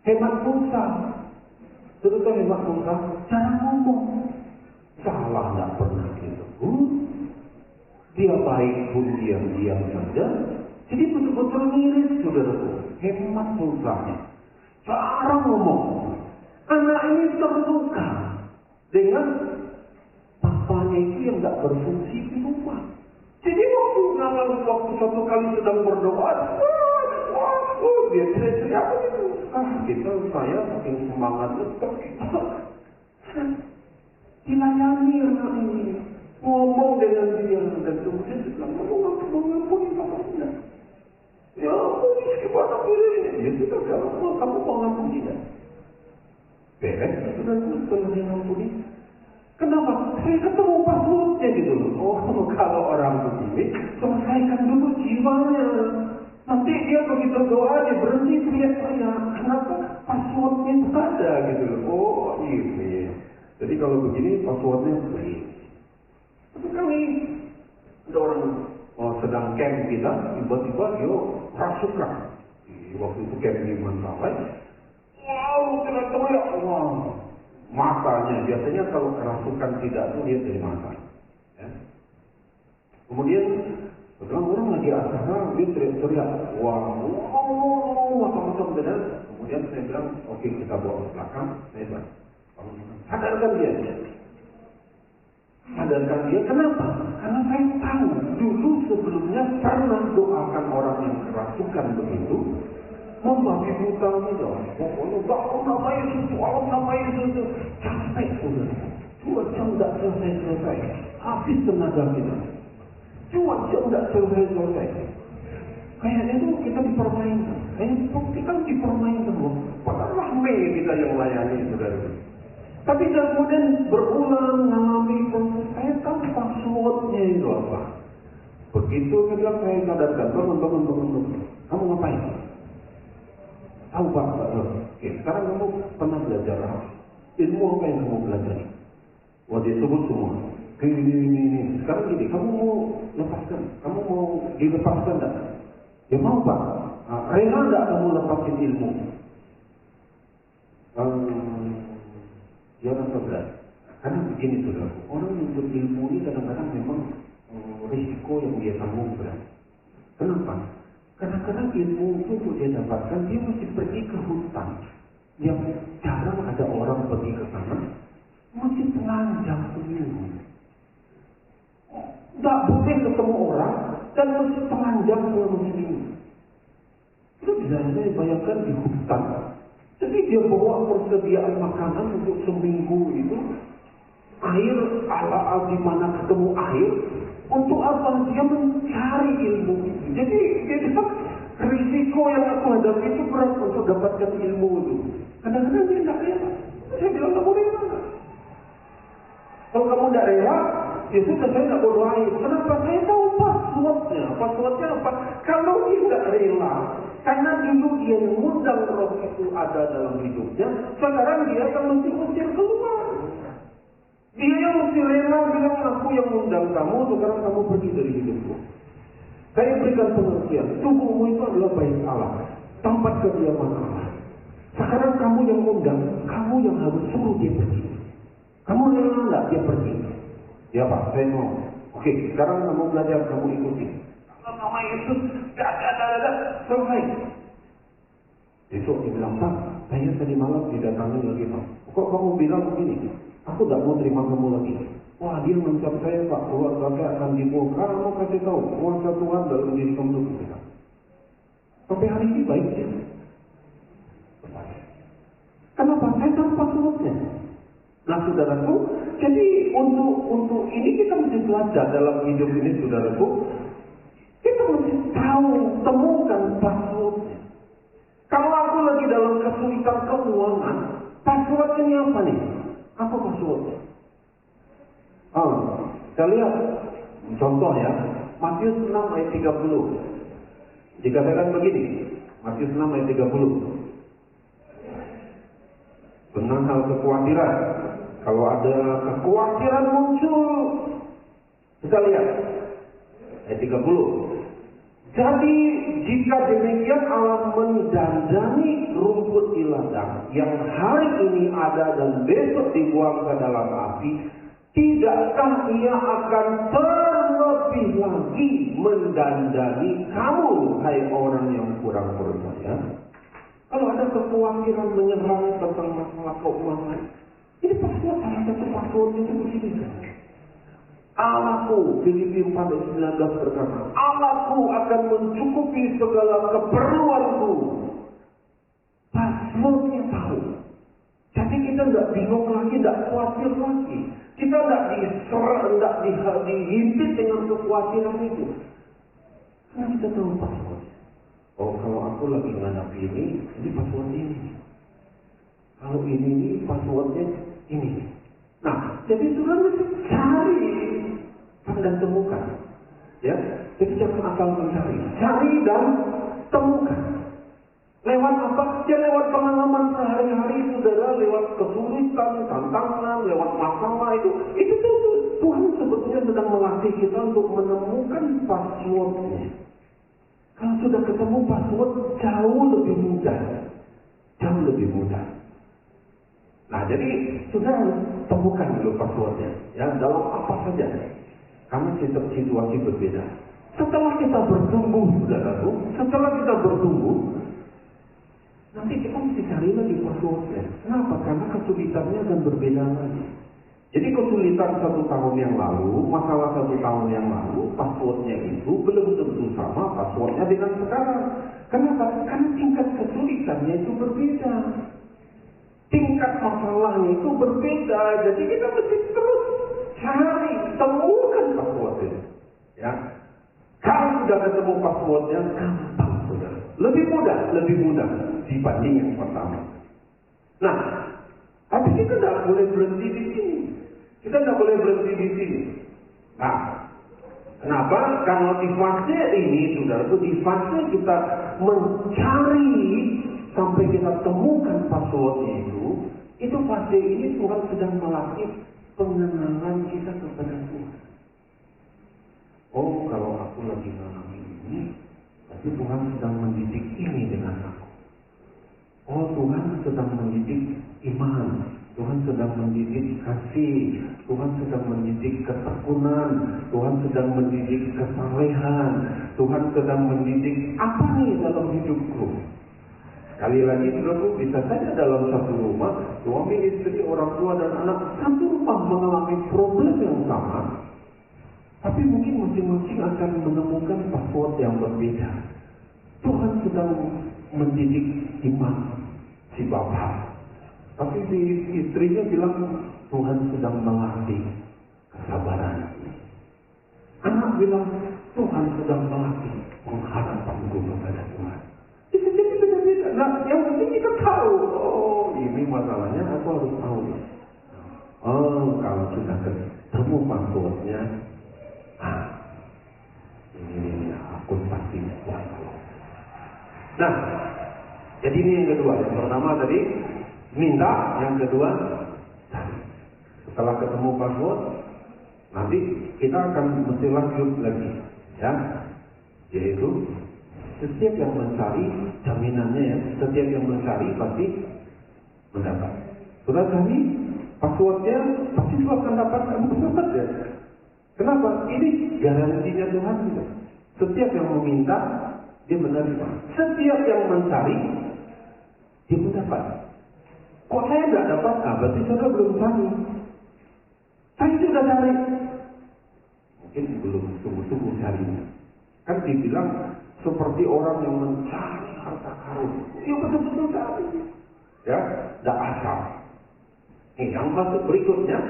Speaker 5: hemat pulsa. Terus hemat pulsa, cara ngomong salah tidak pernah disebut. Dia baik pun diam-diam saja. Jadi betul-betul miris, saudaraku. Hemat pulsanya, cara ngomong. Anak ini terluka dengan papanya itu yang tidak berfungsi di rumah. Jadi waktu satu kali sedang berdoa, dia cerita apa itu? Kita saya makin semangat tetap dilayani anak ini, ngomong dengan dia dan kemudian dia bilang, kamu mengampuni papanya. Ya, ampuni gimana ini? Ya sudah, kamu mengampuni tidak? Beres, sudah setelah dia mengampuni. Kenapa? Saya ketemu passwordnya gitu loh. Kalau orang begini, selesaikan dulu jiwanya. Nanti dia begitu doa, dia berhenti teriak-teriak. Kenapa? Passwordnya itu ada gitu loh. Ini. Jadi kalau begini passwordnya free. Tapi kali ada orang camp kita, tiba-tiba dia rasukan. Waktu itu camp di Mentawai, wow, kena teriak, wow, matanya. Biasanya kalau kerasukan tidak tuh dia dari mata. Ya. Kemudian setelah orang lagi acara, dia teriak, wow, macam-macam benar. Kemudian saya bilang, oke, kita bawa ke belakang. Saya bilang, sadarkan dia. Sadarkan dia, kenapa? Karena saya tahu dulu sebelumnya pernah doakan orang yang kerasukan begitu, membabi buta gitu. Pokoknya Allah nama Yesus, Allah nama Yesus. Capek sudah. 2 jam tidak selesai. Habis tenaga kita. 2 jam tidak selesai. Kayaknya itu kita dipermainkan. Kita dipermainkan. Padahal rame kita yang layani, saudara. Tapi kemudian berulang mengalami proses, saya tahu passwordnya itu apa. Begitu saya sadarkan, bangun. Kamu ngapain? Tahu Pak? Oke, sekarang kamu pernah belajar apa? Ilmu apa yang kamu belajar? Wah, dia sebut semua. Ini. Sekarang gini, kamu mau lepaskan? Kamu mau dilepaskan tak? Ya mau Pak. Rela tak kamu lepasin ilmu? Jangan berat. Karena begini saudara, orang yang berilmu ini kadang-kadang memang risiko yang dia tanggung berat. Kenapa? Kadang-kadang ilmu itu untuk dia dapatkan, dia mesti pergi ke hutan yang jarang ada orang pergi ke sana, mesti telanjang sendiri. Tidak boleh ketemu orang dan mesti telanjang selama seminggu. Itu bisa saya bayangkan di hutan. Jadi dia bawa persediaan makanan untuk seminggu itu, air ala di mana ketemu air, untuk apa? Dia mencari ilmu itu. Jadi dia bilang, risiko yang aku hadapi itu berat untuk dapatkan ilmu itu. Kadang-kadang dia tidak rela. Saya bilang, kamu rela nggak? Kalau kamu tidak rela, ya sudah, saya tidak berdoain. Kenapa? Saya tahu passwordnya. Passwordnya apa? Kalau dia tidak rela, karena dulu dia mengundang roh itu ada dalam hidupnya, sekarang dia akan mesti usir keluar. Dia yang mesti rela bilang, aku yang mengundang kamu, sekarang kamu pergi dari hidupku. Saya berikan pengertian, tubuhmu itu adalah bait Allah, tempat kediaman Allah. Sekarang kamu yang mengundang, kamu yang harus suruh dia pergi. Kamu rela nggak dia pergi? Ya Pak, saya mau. Oke, sekarang kamu belajar, kamu ikuti. Kalau nama Yesus, selesai. Besok dia bilang, Pak, saya tadi malam didatangi lagi Pak. Kok kamu bilang begini? Aku tidak mau terima kamu lagi. Wah, dia mengucap saya Pak, keluarga saya akan dibongkar. Kamu kasih tahu, kuasa Tuhan dalam diri kamu itu. Sampai hari ini baik ya. Kenapa? Saya tahu passwordnya. Nah saudaraku, jadi untuk ini kita mesti belajar dalam hidup ini saudaraku. Kita mesti tahu, temukan passwordnya. Kalau aku lagi dalam kesulitan keuangan, passwordnya apa nih? Apa passwordnya? Kita lihat contoh ya, Matius 6 ayat 30. Dikatakan begini, Matius 6 ayat 30. Tentang hal kekhawatiran. Kalau ada kekhawatiran muncul, kita lihat ayat 30. Jadi jika demikian Allah mendandani rumput di ladang yang hari ini ada dan besok dibuang ke dalam api, tidakkah Ia akan terlebih lagi mendandani kamu, hai orang yang kurang percaya? Kalau ada kekhawatiran menyerang tentang masalah keuangan, ini pasti salah satu passwordnya itu begini. Allahku, Filipi 4:19 berkata, Allahku akan mencukupi segala keperluanku. Passwordnya tahu. Jadi kita tidak bingung lagi, tidak khawatir lagi. Kita tidak dihimpit dengan kekhawatiran itu. Karena kita tahu password. Oh, kalau aku lagi menghadapi ini passwordnya ini. Kalau ini passwordnya ini. Nah, jadi sudah mesti cari dan temukan. Ya, jadi jangan asal mencari. Cari dan temukan. Lewat apa? Ya lewat pengalaman sehari-hari, saudara, lewat kesulitan, tantangan, lewat masalah itu tuh Tuhan sebetulnya sedang melatih kita untuk menemukan passwordnya. Kalau sudah ketemu password jauh lebih mudah. Jauh lebih mudah. Nah, jadi sudah harus temukan dulu passwordnya. Ya, dalam apa saja. Karena situasi berbeda. Setelah kita bertumbuh, saudaraku, setelah kita bertumbuh, nanti kita mesti cari lagi passwordnya. Kenapa? Karena kesulitannya akan berbeda lagi. Jadi kesulitan 1 tahun yang lalu, masalah 1 tahun yang lalu, passwordnya itu belum tentu sama passwordnya dengan sekarang. Kenapa? Karena tingkat kesulitannya itu berbeda. Tingkat masalahnya itu berbeda. Jadi kita mesti terus cari, temukan passwordnya. Ya, kalau sudah ketemu passwordnya, gampang sudah. Lebih mudah dibanding yang pertama. Nah, tapi kita tidak boleh berhenti di sini. Nah, kenapa? Karena di fase ini, saudaraku, di fase kita mencari sampai kita temukan passwordnya itu fase ini Tuhan sedang melatih pengenalan kita kepada Tuhan. Oh, kalau aku lagi mengalami ini, berarti Tuhan sedang mendidik ini dengan aku. Oh, Tuhan sedang mendidik iman. Tuhan sedang mendidik kasih, Tuhan sedang mendidik ketekunan, Tuhan sedang mendidik kesalehan, Tuhan sedang mendidik apa nih dalam hidupku. Sekali lagi, saudaraku, bisa saja dalam satu rumah, suami, istri, orang tua, dan anak satu rumah mengalami problem yang sama, tapi mungkin masing-masing akan menemukan password yang berbeda. Tuhan sedang mendidik iman si bapak. Tapi si istrinya bilang Tuhan sedang melatih kesabaran. Anak bilang Tuhan sedang melatih pengharapanku kepada Tuhan. Bisa jadi beda-beda. Nah, yang penting kita tahu. Oh, ini masalahnya aku harus tahu. Oh, kalau sudah ketemu passwordnya, ini aku pasti bisa. Nah, jadi ini yang kedua. Yang pertama tadi minta, yang kedua cari. Setelah ketemu password, nanti kita akan mesti lanjut lagi, ya. Yaitu setiap yang mencari, jaminannya ya, setiap yang mencari pasti mendapat. Sudah cari passwordnya, pasti sudah akan dapat ya. Kenapa? Ini garansinya Tuhan juga. Setiap yang meminta, dia menerima. Setiap yang mencari, dia mendapat. Kok saya nggak dapat? Berarti saudara belum cari. Saya sudah cari. Mungkin belum sungguh-sungguh carinya. Kan dibilang seperti orang yang mencari harta karun. Ya betul-betul cari. Ya, tidak asal. Yang masuk berikutnya,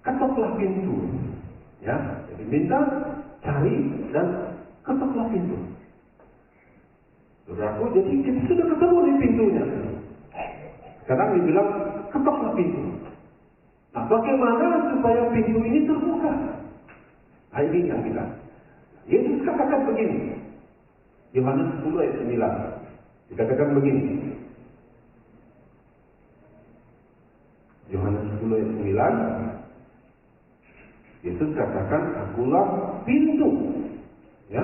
Speaker 5: ketoklah pintu. Ya, jadi minta, cari, dan ketoklah pintu. Saudaraku, jadi kita sudah ketemu di pintunya. Sekarang dibilang ketoklah pintu. Nah, bagaimana supaya pintu ini terbuka? Nah, ini yang kita. Yesus katakan begini. Yohanes 10 ayat 9. Dikatakan begini. Yohanes 10 ayat 9. Yesus katakan, akulah pintu. Ya.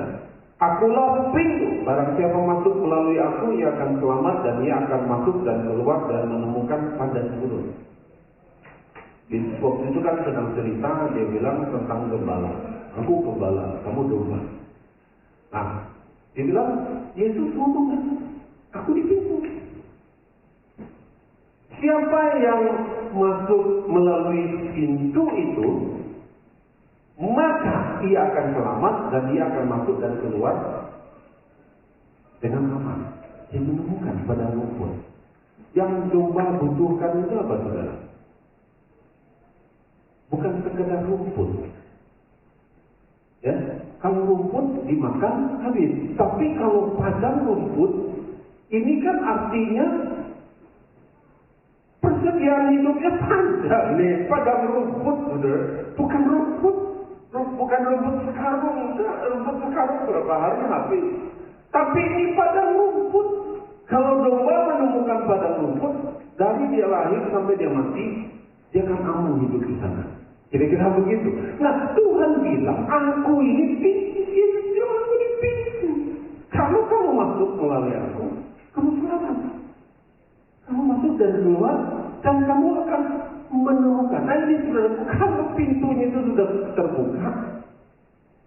Speaker 5: Akulah pintu. Barang siapa masuk melalui aku, ia akan selamat dan ia akan masuk dan keluar dan menemukan padang gurun. Yesus waktu itu kan sedang cerita, dia bilang tentang gembala. Aku gembala, kamu domba. Nah, dia bilang, Yesus ngomong, aku di pintu. Siapa yang masuk melalui pintu itu, maka ia akan selamat dan ia akan masuk dan keluar dengan aman. Dia menemukan padang rumput. Yang domba butuhkan itu apa, saudara? Bukan sekedar rumput. Ya, kalau rumput dimakan habis. Tapi kalau padang rumput, ini kan artinya persediaan hidupnya panjang nih. Padang rumput, saudara, bukan rumput. Bukan rumput sekarung, rumput sekarung berapa hari habis. Tapi ini padang rumput. Kalau domba menemukan padang rumput, dari dia lahir sampai dia mati, dia akan aman hidup di sana. Kira-kira begitu. Nah, Tuhan bilang, aku ini pintu. Yesus bilang, aku ini pintu. Kalau oleh aku, kamu selamat. Kamu masuk dan keluar, dan kamu akan menemukan. Nah ini saudaraku, kalau pintunya itu sudah terbuka,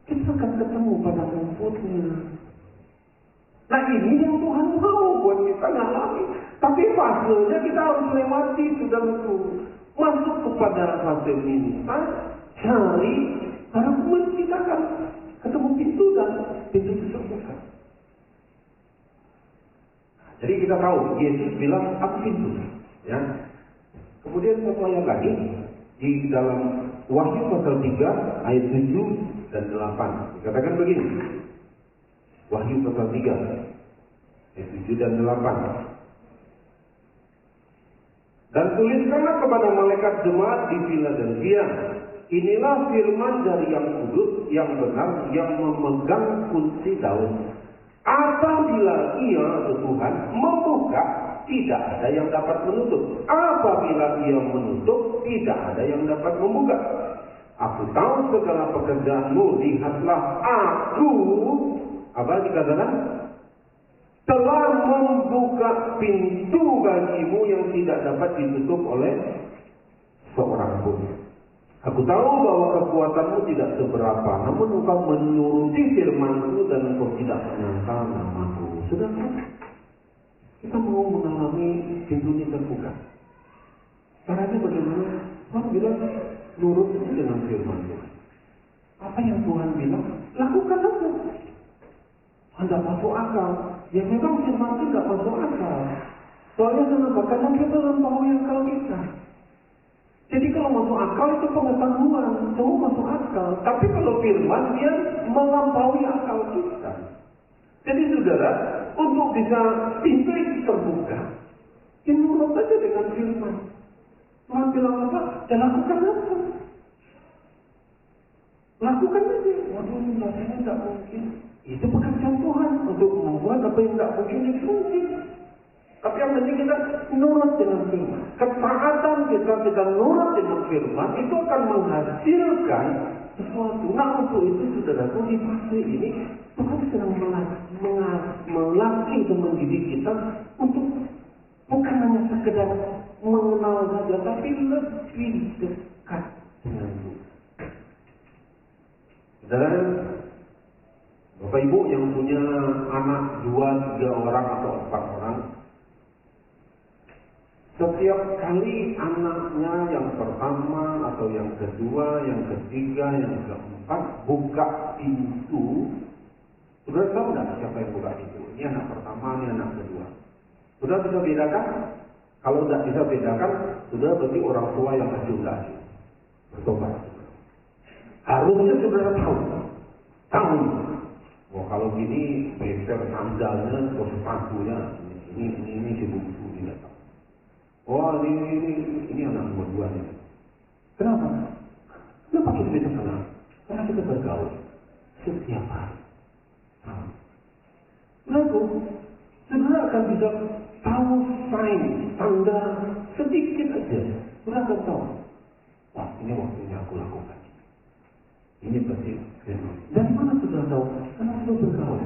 Speaker 5: kita akan ketemu pada rumputnya. Nah ini yang Tuhan mau buat kita ngalami. Tapi fasenya kita harus lewati, saudaraku. Masuk kepada fase minta, cari, baru kemudian kita akan ketemu pintu dan pintu itu terbuka. Jadi kita tahu Yesus bilang aku pintu, ya. Kemudian satu ayat lagi di dalam Wahyu pasal 3 ayat 7 dan 8 dikatakan begini. Wahyu pasal 3 ayat 7 dan 8. Dan tuliskanlah kepada malaikat jemaat di Philadelphia, inilah firman dari yang kudus, yang benar, yang memegang kunci Daud. Apabila ia, Tuhan, membuka, tidak ada yang dapat menutup. Apabila ia menutup, tidak ada yang dapat membuka. Aku tahu segala pekerjaanmu, lihatlah aku, apa dikatakan? Telah membuka pintu bagimu yang tidak dapat ditutup oleh seorang pun. Aku tahu bahwa kekuatanmu tidak seberapa, namun engkau menuruti firman-Ku dan engkau tidak menyangkal nama-Ku. Saudara, kita mau mengalami pintunya terbuka. Caranya bagaimana? Tuhan bilang, nurut saja dengan firman Tuhan. Apa yang Tuhan bilang, lakukan saja. Anda masuk akal. Ya memang firman itu tidak masuk akal. Soalnya kenapa? Karena kita melampaui akal kita. Jadi kalau masuk akal itu pengetahuan, semua masuk akal. Tapi kalau firman dia melampaui akal kita. Jadi saudara, untuk bisa pintu itu terbuka, ya nurut saja dengan firman. Tuhan bilang apa? Ya lakukan apa? Lakukan aja. Waduh, rasanya tidak mungkin. Itu pekerjaan Tuhan untuk membuat apa yang tidak mungkin jadi mungkin. Tapi yang penting kita nurut dengan firman. Ketaatan kita nurut dengan firman itu akan menghasilkan sesuatu. Nah untuk itu saudaraku di fase ini Tuhan sedang melatih dan mendidik kita untuk bukan hanya sekedar mengenal saja, tapi lebih dekat dengan Tuhan. Saudara, Bapak Ibu yang punya anak 2, 3 orang atau 4 orang, setiap kali anaknya yang pertama atau yang kedua, yang ketiga, yang keempat buka pintu, sudah tahu tidak siapa yang buka pintu? Ini anak pertama, ini anak kedua. Sudah bisa bedakan? Kalau tidak bisa bedakan, sudah berarti orang tua yang acuh-acuh bertobat. Harusnya saudara tahu. Wah kalau gini, beser sandalnya, terus sepatunya, ini si bungsu tidak tahu. Wah ini anak nomor 2 nih. Kenapa? Kenapa kita bisa kenal? Karena kita bergaul setiap hari. Lalu, saudara akan bisa tahu sign, tanda sedikit aja. Saudara akan tahu. Wah ini waktunya aku lakukan. Ini pasti firman. Dari mana sudah tahu? Karena sudah bergaul.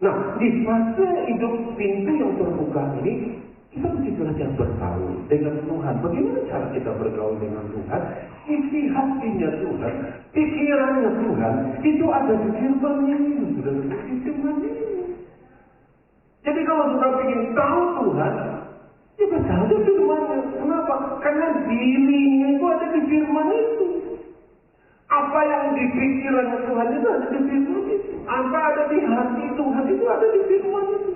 Speaker 5: Nah, di fase hidup pintu yang terbuka ini, kita mesti belajar bergaul dengan Tuhan. Bagaimana cara kita bergaul dengan Tuhan? Isi hatinya Tuhan, pikirannya Tuhan, itu ada di firman ini. Sudah di firman ini. Jadi kalau sudah ingin tahu Tuhan, ya baca aja firman-Nya. Kenapa? Karena dirinya itu ada di firman itu. Apa yang di pikiran Tuhan itu ada di firman itu. Apa ada di hati Tuhan itu ada di firman itu.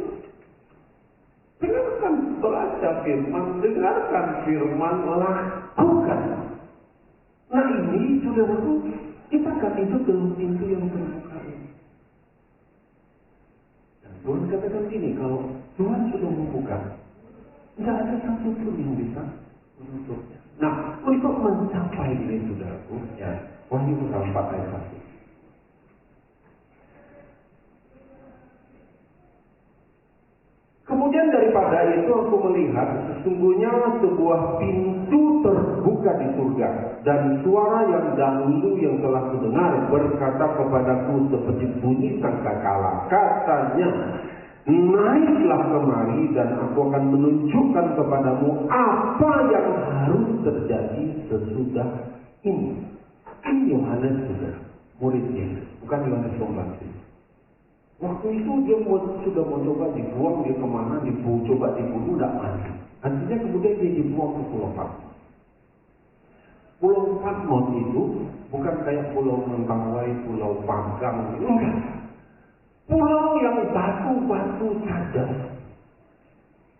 Speaker 5: Dengarkan baca firman, dengarkan firman, lakukan. Nah ini saudaraku, kita akan hidup dalam pintu yang terbuka ini. Dan Tuhan katakan gini, kalau Tuhan sudah membuka, tidak ada satu pun yang bisa menutupnya. Nah, untuk mencapai ini saudaraku, ya, Wahyu pasal 4 ayat 1. Kemudian daripada itu aku melihat sesungguhnya sebuah pintu terbuka di surga, dan suara yang dahulu yang telah kudengar berkata kepadaku seperti bunyi sangkakala, katanya, naiklah kemari dan aku akan menunjukkan kepadamu apa yang harus terjadi sesudah ini. Ini Yohanes murid Yesus, bukan Yohanes Pembaptis. Waktu itu dia sudah mau coba dibuang, dia kemana, coba dibunuh, tidak mati. Artinya kemudian dia dibuang ke Pulau Patmos. Pulau Patmos itu bukan kayak Pulau Mentawai, Pulau Panggang, enggak. Pulau yang batu-batu saja.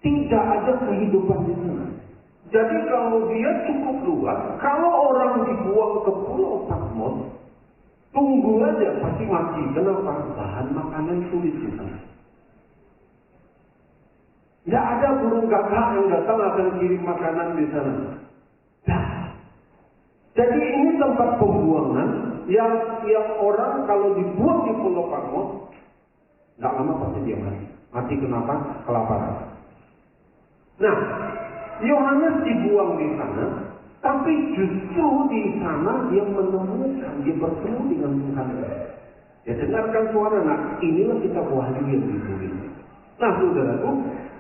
Speaker 5: Tidak ada kehidupan di sana. Jadi kalau dia cukup luas, kalau orang dibuang ke Pulau Patmos, tunggu aja pasti mati. Kenapa? Bahan makanan sulit di sana. Tidak ada burung gagak yang datang akan kirim makanan di sana. Nah, jadi ini tempat pembuangan yang orang kalau dibuang di Pulau Patmos, tidak lama pasti dia mati. Mati kenapa? Kelaparan. Nah, Yohanes dibuang di sana, tapi justru di sana dia menemukan, dia bertemu dengan Tuhan. Dia dengarkan suara. Nah, inilah kita wahyu yang ditulis. Nah, saudaraku,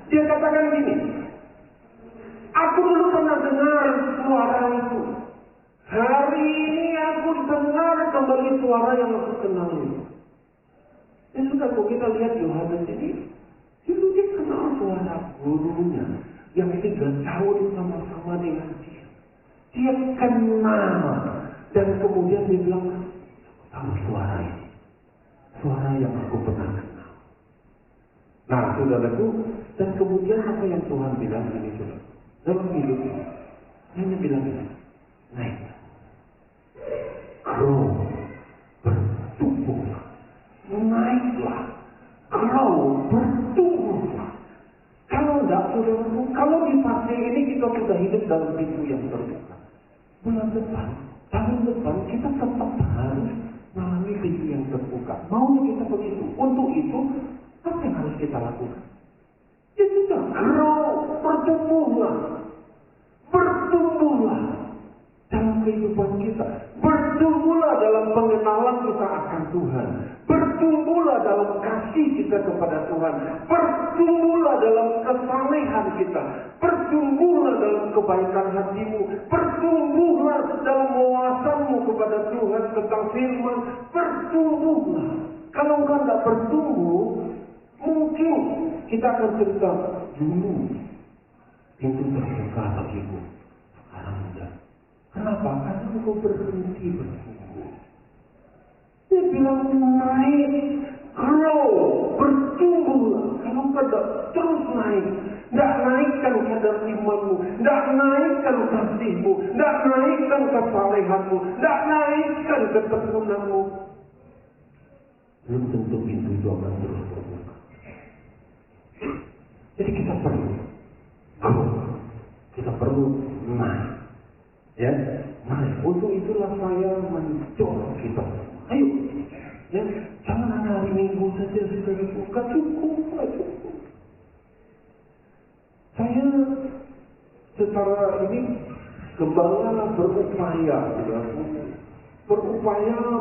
Speaker 5: dia katakan gini, aku dulu pernah dengar suara itu. Hari ini aku dengar kembali suara yang aku kenal itu. Ya sudah, kok kita lihat Yohanes ini, dulu dia kenal suara gurunya yang tinggal jauh sama-sama dengan dia. Dia kenal dan kemudian dia bilang, tahu suara ini, suara yang aku pernah kenal. Nah, saudaraku, dan kemudian apa yang Tuhan bilang ini, saudara, dalam hidup ini, hanya bilang ini, naik, grow, bertumbuhlah. Naiklah, grow, bertumbuhlah. Kalau tidak, saudaraku, kalau di fase ini kita sudah hidup dalam pintu yang terbuka, bulan depan, tahun depan kita tetap harus melalui pintu yang terbuka. Maunya kita begitu. Untuk itu, apa yang harus kita lakukan? Ya sudah, grow, bertumbuhlah, bertumbuhlah dalam kehidupan kita. Bertumbuhlah dalam pengenalan kita akan Tuhan. Bertumbuhlah dalam kasih kita kepada Tuhan. Bertumbuhlah dalam kesalehan kita. Bertumbuhlah dalam kebaikan hatimu. Bertumbuhlah dalam wawasanmu kepada Tuhan tentang firman. Bertumbuhlah. Kalau engkau tidak bertumbuh, mungkin kita akan cerita dulu pintu terbuka bagiku. Sekarang tidak. Kenapa? Karena engkau berhenti bertumbuh. Dia bilang naik, grow, bertumbuhlah. Kalau engkau terus naik, tidak naikkan kadar imanmu, tidak naikkan kasihmu, tidak naikkan kesalehanmu, tidak naikkan ketekunanmu, belum tentu pintu itu akan terus terbuka. Jadi kita perlu grow, kita perlu naik. Ya, naik. Untuk itulah saya mendorong kita. Ayo, ya, jangan hanya hari Minggu saja sudah dibuka, cukup. Saya secara ini gembala berupaya,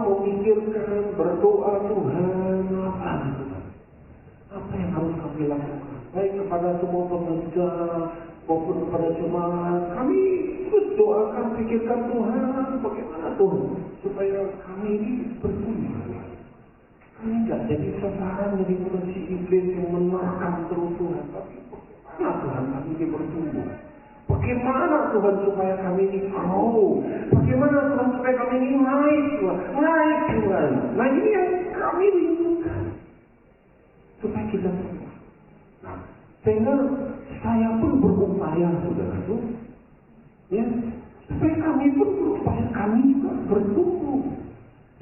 Speaker 5: memikirkan, berdoa Tuhan apa yang harus kami lakukan, baik kepada semua pekerja maupun kepada jemaat. Kami terus doakan, pikirkan Tuhan, bagaimana Tuhan supaya kami ini bertumbuh. Kami tidak jadi sasaran dari si iblis yang menerkam terus Tuhan, tapi bagaimana Tuhan kami ini bertumbuh? Bagaimana Tuhan supaya kami ini grow? Bagaimana Tuhan supaya kami ini naik Tuhan? Naik Tuhan. Nah, ini yang kami rindukan supaya kita semua. Nah, sehingga saya pun berupaya, saudaraku, ya, supaya kami pun berupaya, kami juga bertumbuh.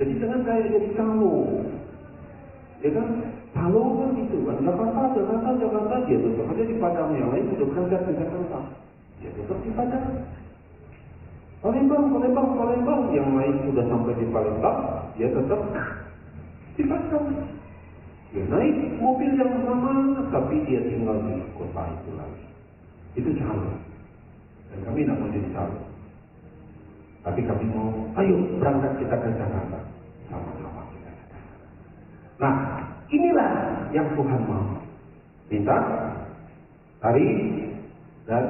Speaker 5: Jadi jangan kayak jadi kamu, ya kan? Kalau kan gitu kan, Jakarta, dia tetap aja di Padang, yang lain sudah kerja di Jakarta, dia tetap di Padang. Palembang, yang lain sudah sampai di Palembang, dia tetap di Padang. Dia naik mobil yang sama, tapi dia tinggal di kota itu lagi. Itu salah. Dan kami tidak mau jadi salah. Tapi kami mau, ayo berangkat kita ke Jakarta. Sama-sama kita ke Jakarta. Nah, inilah yang Tuhan mau. Minta, cari, dan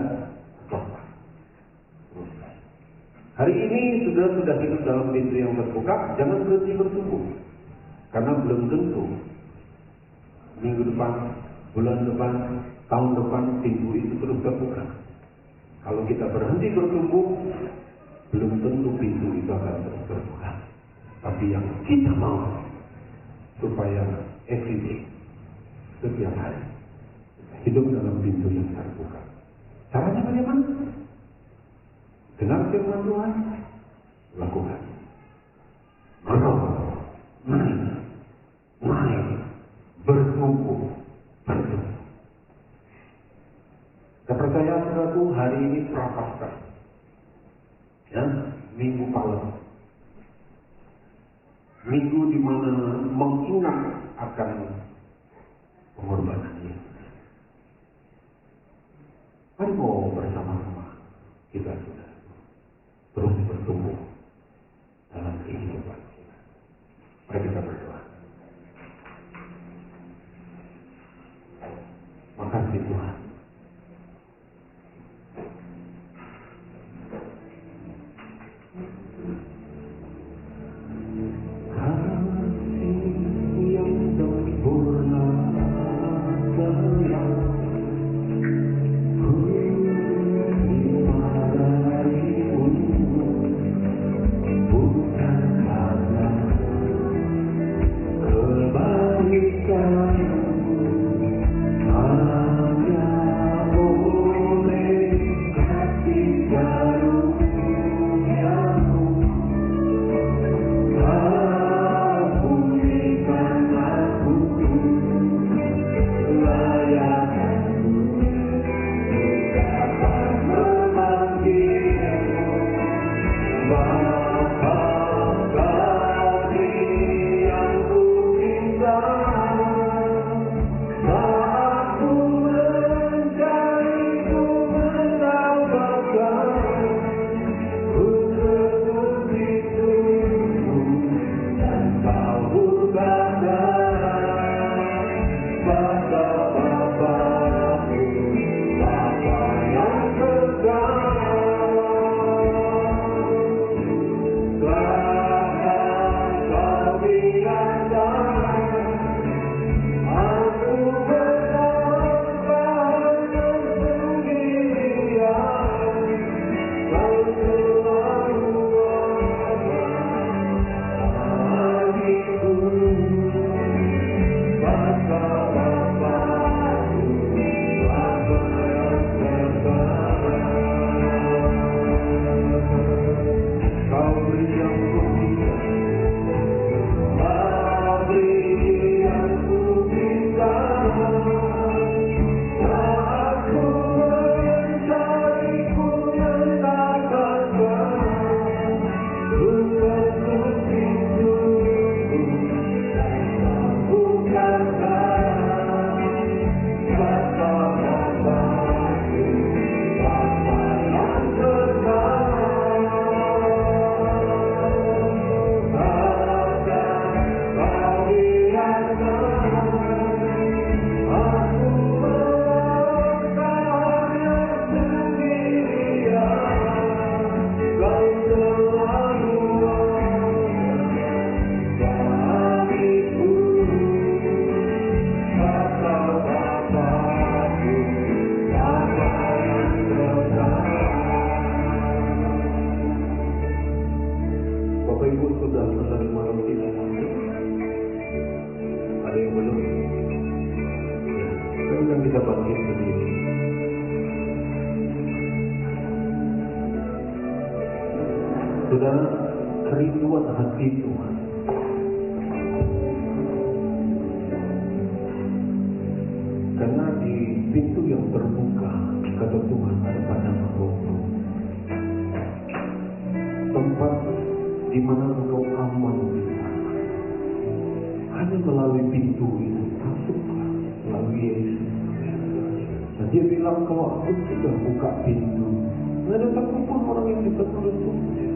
Speaker 5: bertobat. Hari ini sudah hidup dalam pintu yang terbuka, jangan berhenti bertumbuh. Karena belum tentu minggu depan, bulan depan, tahun depan pintu itu terus terbuka. Kalau kita berhenti bertumbuh, belum tentu pintu itu akan terus terbuka. Tapi yang kita mau supaya everyday, setiap hari hidup dalam pintu yang terbuka. Caranya bagaimana? Dengar firman Tuhan, lakukan. Naik, bertumbuh. Saya percaya saudaraku, hari ini Prapaskah, ya, Minggu Palem, minggu di mana mengingat akan pengorbanan Yesus. Mari mau bersama-sama kita sudah terus bertumbuh dalam kehidupan kita. Mari kita berdoa. Makasih Tuhan. Saudara, kerinduan hati Tuhan karena di pintu yang terbuka, kata Tuhan, ada padang rumput, tempat di mana engkau aman di sana. Hanya melalui pintu itu masuklah, melalui Yesus. Dan dia bilang, kalau aku sudah buka pintu, tidak ada satupun orang yang bisa menutupnya.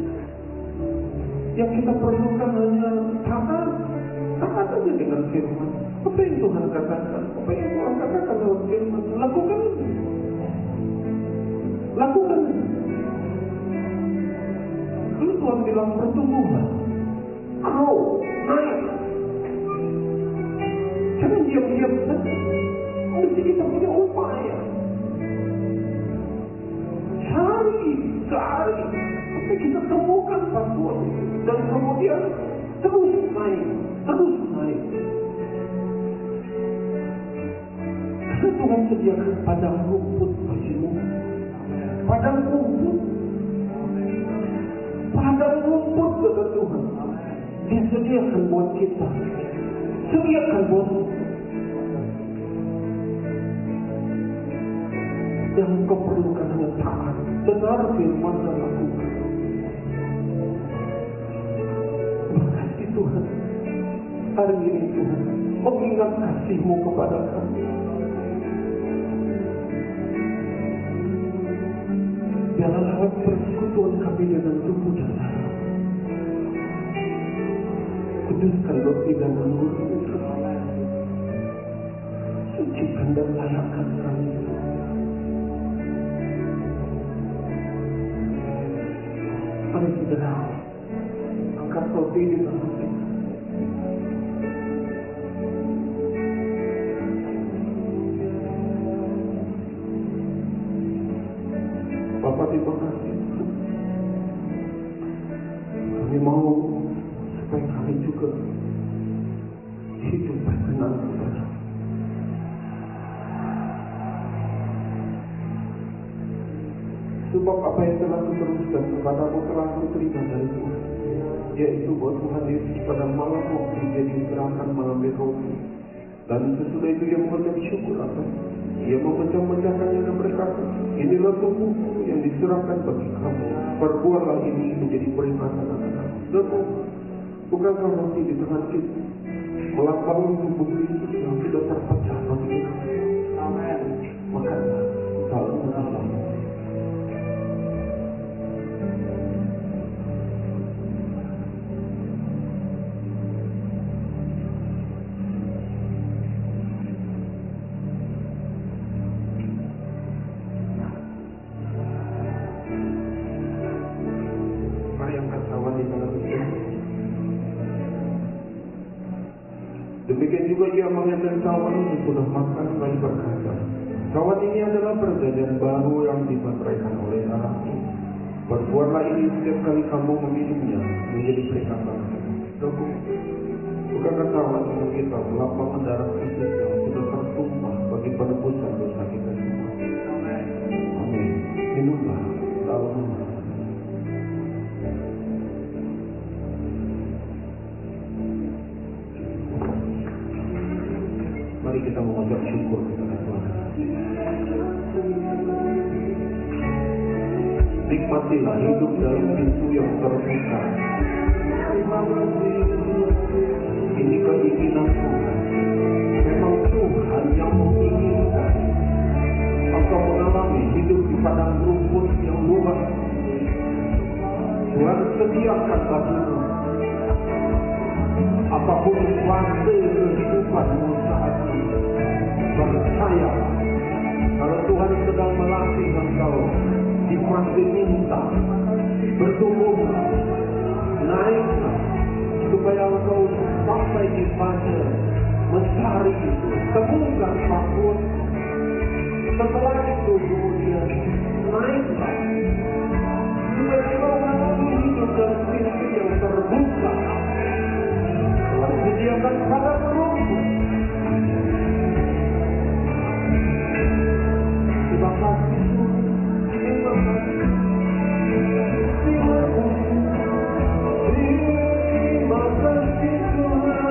Speaker 5: Yang kita perlukan hanya taat saja dengan firman. Apa yang Tuhan katakan? Apa yang Tuhan katakan dalam firman? Lakukan itu. Lakukan itu. Lalu Tuhan bilang pertumbuhan, grow, naik. Jangan diam-diam saja. Mesti kita punya upaya. Cari. Sampai kita temukan bantuan itu. Dan kemudian terus naik. Karena Tuhan sediakan padang rumput bagimu. Padang rumput kata Tuhan. Dia sediakan buat kita. Sediakan buat yang kau perlukan hanya taat, dengar firman dan lakukan. Makasih Tuhan. Hari ini Tuhan mengingat kasih-Mu kepada kami. Biarlah lewat persekutuan kami dengan tubuh dan darah. Kuduskan roti dan anggur itu. Sucikan dan layakkan kami. Mari saudara, angkat roti di tangan kita. Bapa, terima kasih. Kami mau supaya kami juga hidup berkenan kepada. Sebab apa yang telah kuteruskan kepadamu telah kuterima dari Tuhan, yaitu bahwa Tuhan Yesus pada malam waktu dia diserahkan mengambil roti, dan sesudah itu dia mengucap syukur ia memecah-mecahkannya dan berkata, inilah tubuhku yang diserahkan bagi kamu, perbuatlah ini menjadi peringatan akan aku. Dan bukankah roti di tangan kita melambangkan tubuh Kristus yang sudah terpecah bagi kita. Amin. Makanlah, salam Allah. Demikian juga dia mengambil cawan yang sudah makan lalu berkata, cawan ini adalah perjanjian baru yang dimateraikan oleh darahku. Perbuatlah ini setiap kali kamu meminumnya menjadi peringatan. Bukankah cawan itu kita melambangkan darah Kristus yang sudah tertumpah bagi penebusan dosa kita semua. Amin. Minumlah dalam nama. Mari kita mengucap syukur kepada Tuhan. Nikmatilah hidup dalam pintu yang terbuka. Ini keinginan Tuhan. Memang Tuhan yang menginginkan engkau mengalami hidup di padang rumput yang luas. Tuhan sediakan bagimu apapun fase kehidupanmu saat ini. Percaya kalau Tuhan sedang melatih engkau di fase minta, bertumbuhlah, naiklah, supaya engkau sampai di fase mencari itu, temukan faktor. Setelah itu kemudian naiklah, supaya engkau mengalami hidup dalam pintu yang terbuka. Sediakan padang rumput. Terima kasih Tuhan. Terima kasih. Terima kasih. Terima kasih Tuhan.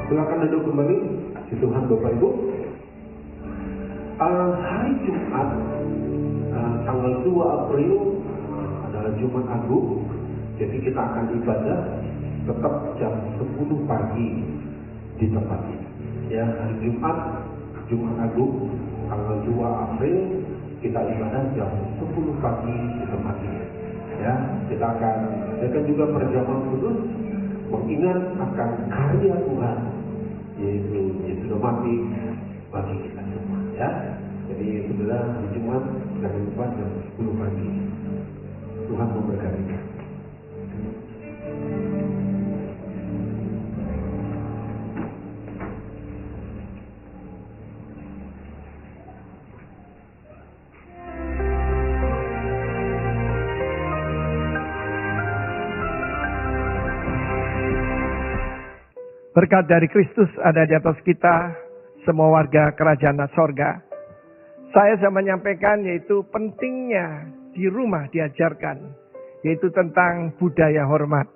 Speaker 5: Silakan duduk kembali. Puji Tuhan Bapak Ibu. Hari Jumat tanggal 2 April adalah Jumat Agung. Jadi kita akan ibadah tetap jam 10 pagi di tempat ini. Ya, hari Jumat Agung tanggal 2 April kita ibadah jam 10 pagi di tempat ini. Ya, kita akan juga perjamuan kudus mengingat akan karya Tuhan, yaitu Yesus mati bagi kita semua. Ya, jadi saudara hari Jumat jangan lupa jam 10 pagi. Tuhan memberkati kita.
Speaker 6: Berkat dari Kristus ada di atas kita, semua warga kerajaan sorga. Saya menyampaikan yaitu pentingnya di rumah diajarkan, yaitu tentang budaya hormat.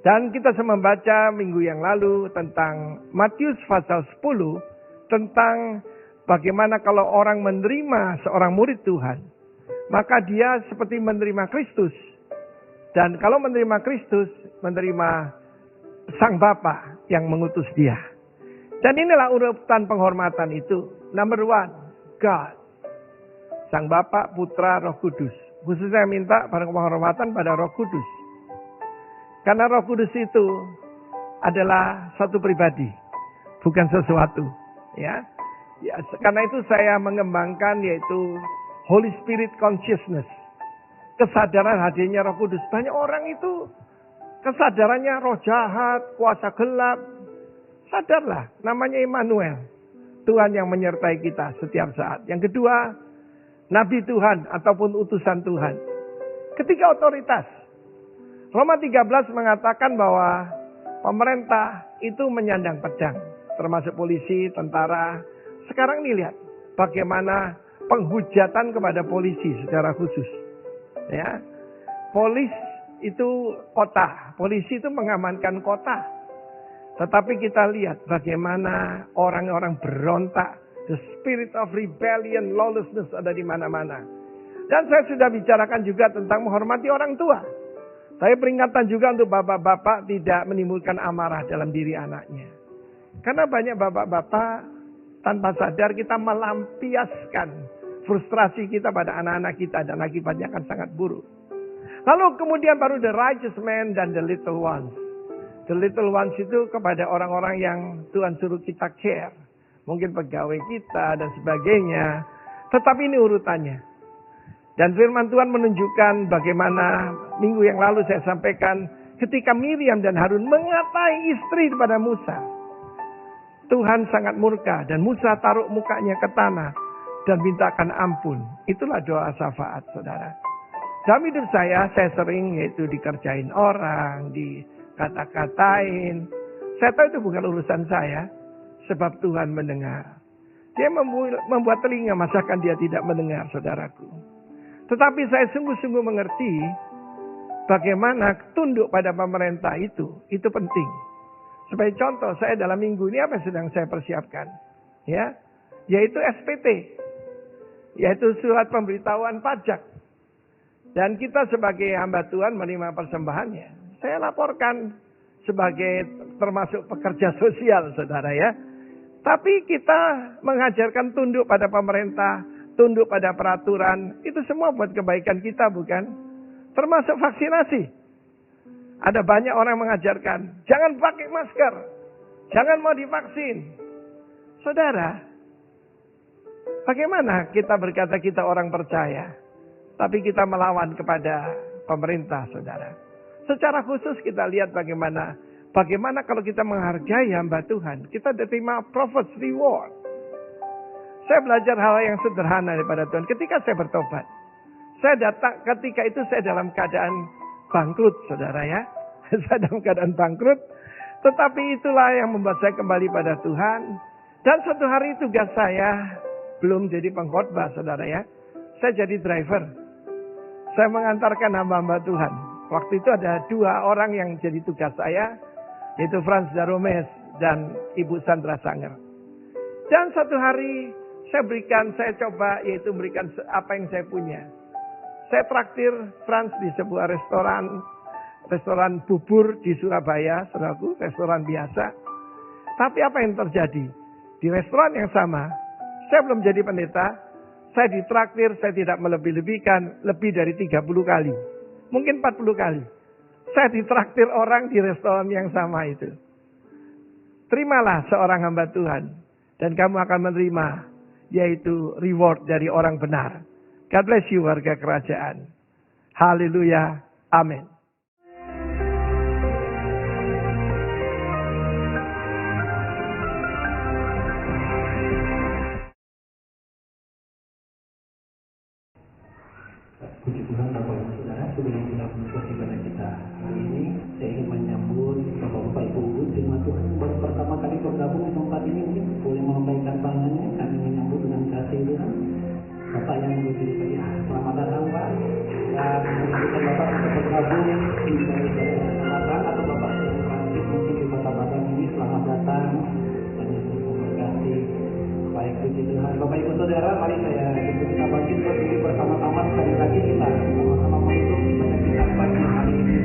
Speaker 6: Dan kita membaca minggu yang lalu tentang Matius pasal 10, tentang bagaimana kalau orang menerima seorang murid Tuhan, maka dia seperti menerima Kristus. Dan kalau menerima Kristus, menerima Sang Bapa yang mengutus dia. Dan inilah urutan penghormatan itu. Number 1, God. Sang Bapa, Putra, Roh Kudus. Khususnya saya minta pada penghormatan pada Roh Kudus. Karena Roh Kudus itu adalah satu pribadi, bukan sesuatu. Ya, karena itu saya mengembangkan yaitu Holy Spirit Consciousness. Kesadaran hadirnya Roh Kudus. Banyak orang itu kesadarannya roh jahat, kuasa gelap. Sadarlah, namanya Immanuel. Tuhan yang menyertai kita setiap saat. Yang kedua, Nabi Tuhan ataupun utusan Tuhan. Ketiga, otoritas. Roma 13 mengatakan bahwa pemerintah itu menyandang pedang. Termasuk polisi, tentara. Sekarang nih lihat bagaimana penghujatan kepada polisi secara khusus. Ya, polisi itu mengamankan kota. Tetapi kita lihat bagaimana orang-orang berontak, the spirit of rebellion, lawlessness ada di mana-mana. Dan saya sudah bicarakan juga tentang menghormati orang tua. Saya peringatan juga untuk bapak-bapak tidak menimbulkan amarah dalam diri anaknya. Karena banyak bapak-bapak tanpa sadar kita melampiaskan frustrasi kita pada anak-anak kita dan akibatnya akan sangat buruk. Lalu kemudian baru the righteous man dan the little ones. The little ones itu kepada orang-orang yang Tuhan suruh kita care. Mungkin pegawai kita dan sebagainya. Tetapi ini urutannya. Dan firman Tuhan menunjukkan bagaimana minggu yang lalu saya sampaikan ketika Miriam dan Harun mengatai istri kepada Musa. Tuhan sangat murka dan Musa taruh mukanya ke tanah dan mintakan ampun. Itulah doa syafaat, saudara. Dalam hidup saya sering yaitu dikerjain orang, dikata-katain. Saya tahu itu bukan urusan saya, sebab Tuhan mendengar. Dia membuat telinga, masakan dia tidak mendengar, saudaraku. Tetapi saya sungguh-sungguh mengerti bagaimana tunduk pada pemerintah itu penting. Sebagai contoh, saya dalam minggu ini apa yang sedang saya persiapkan? Ya, yaitu SPT, yaitu surat pemberitahuan pajak. Dan kita sebagai hamba Tuhan menerima persembahannya. Saya laporkan sebagai termasuk pekerja sosial, saudara ya. Tapi kita mengajarkan tunduk pada pemerintah, tunduk pada peraturan, itu semua buat kebaikan kita, bukan? Termasuk vaksinasi. Ada banyak orang mengajarkan, jangan pakai masker, jangan mau divaksin. Saudara, bagaimana kita berkata kita orang percaya, tapi kita melawan kepada pemerintah, saudara? Secara khusus kita lihat bagaimana kalau kita menghargai hamba Tuhan, kita diterima prophet's reward. Saya belajar hal yang sederhana daripada Tuhan. Ketika saya bertobat, ketika itu saya dalam keadaan bangkrut, saudara ya. Saya dalam keadaan bangkrut. Tetapi itulah yang membuat saya kembali pada Tuhan. Dan suatu hari tugas saya belum jadi pengkhotbah, saudara ya. Saya jadi driver. Saya mengantarkan hamba-hamba Tuhan. Waktu itu ada 2 orang yang jadi tugas saya, yaitu Frans Daromes dan Ibu Sandra Sanger. Dan satu hari saya coba yaitu memberikan apa yang saya punya. Saya traktir Frans di sebuah restoran bubur di Surabaya, saudaraku, restoran biasa. Tapi apa yang terjadi? Di restoran yang sama, saya belum jadi pendeta, saya ditraktir, saya tidak melebih-lebihkan lebih dari 30 kali. Mungkin 40 kali. Saya ditraktir orang di restoran yang sama itu. Terimalah seorang hamba Tuhan. Dan kamu akan menerima yaitu reward dari orang benar. God bless you warga kerajaan. Haleluya. Amin.
Speaker 4: Puji Tuhan Bapak Ibu Saudara, sebelum kita mengikuti ibadah kita hari ini, saya ingin menyambut Bapak Ibu firman Tuhan yang baru pertama kali bergabung di tempat ini, mungkin boleh melambaikan tangannya. Kami menyambut dengan kasih Tuhan. Bapak yang berdiri tadi, selamat datang Pak. Dan mengucapkan Bapak untuk bergabung di ibadah Natal atau Bapak yang transit mungkin di Kota Padang ini, selamat datang. Dan Yesus memberkati. Baik, puji Tuhan. Bapak Ibu Saudara, mari kita bangkit berdiri bersama-sama sekali lagi kita sama-sama menutup ibadah kita pagi hari ini.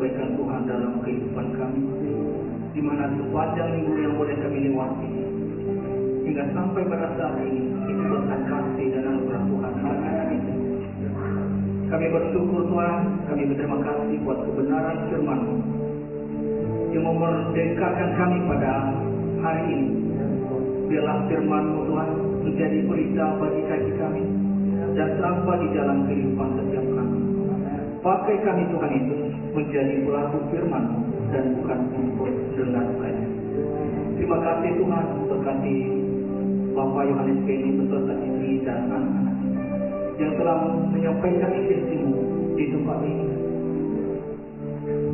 Speaker 5: kebaikan Tuhan dalam kehidupan kami, di mana sepanjang minggu yang boleh kami lewati hingga sampai pada saat ini, itu berkat kasih dan anugerah Tuhan bagi kami. Kami bersyukur Tuhan, kami berterima kasih buat kebenaran firman-Mu yang memerdekakan kami pada hari ini. Biarlah firman-Mu Tuhan menjadi berita bagi kaki kami dan sampai di dalam kehidupan setiap kami. Pakai kami Tuhan Yesus menjadi pelaku firman-Mu dan bukan untuk dengar saja. Terima kasih Tuhan, berkati Bapak Yohanes Kenny beserta istri dan anak-anak yang telah menyampaikan inspirasi-Mu di tempat ini.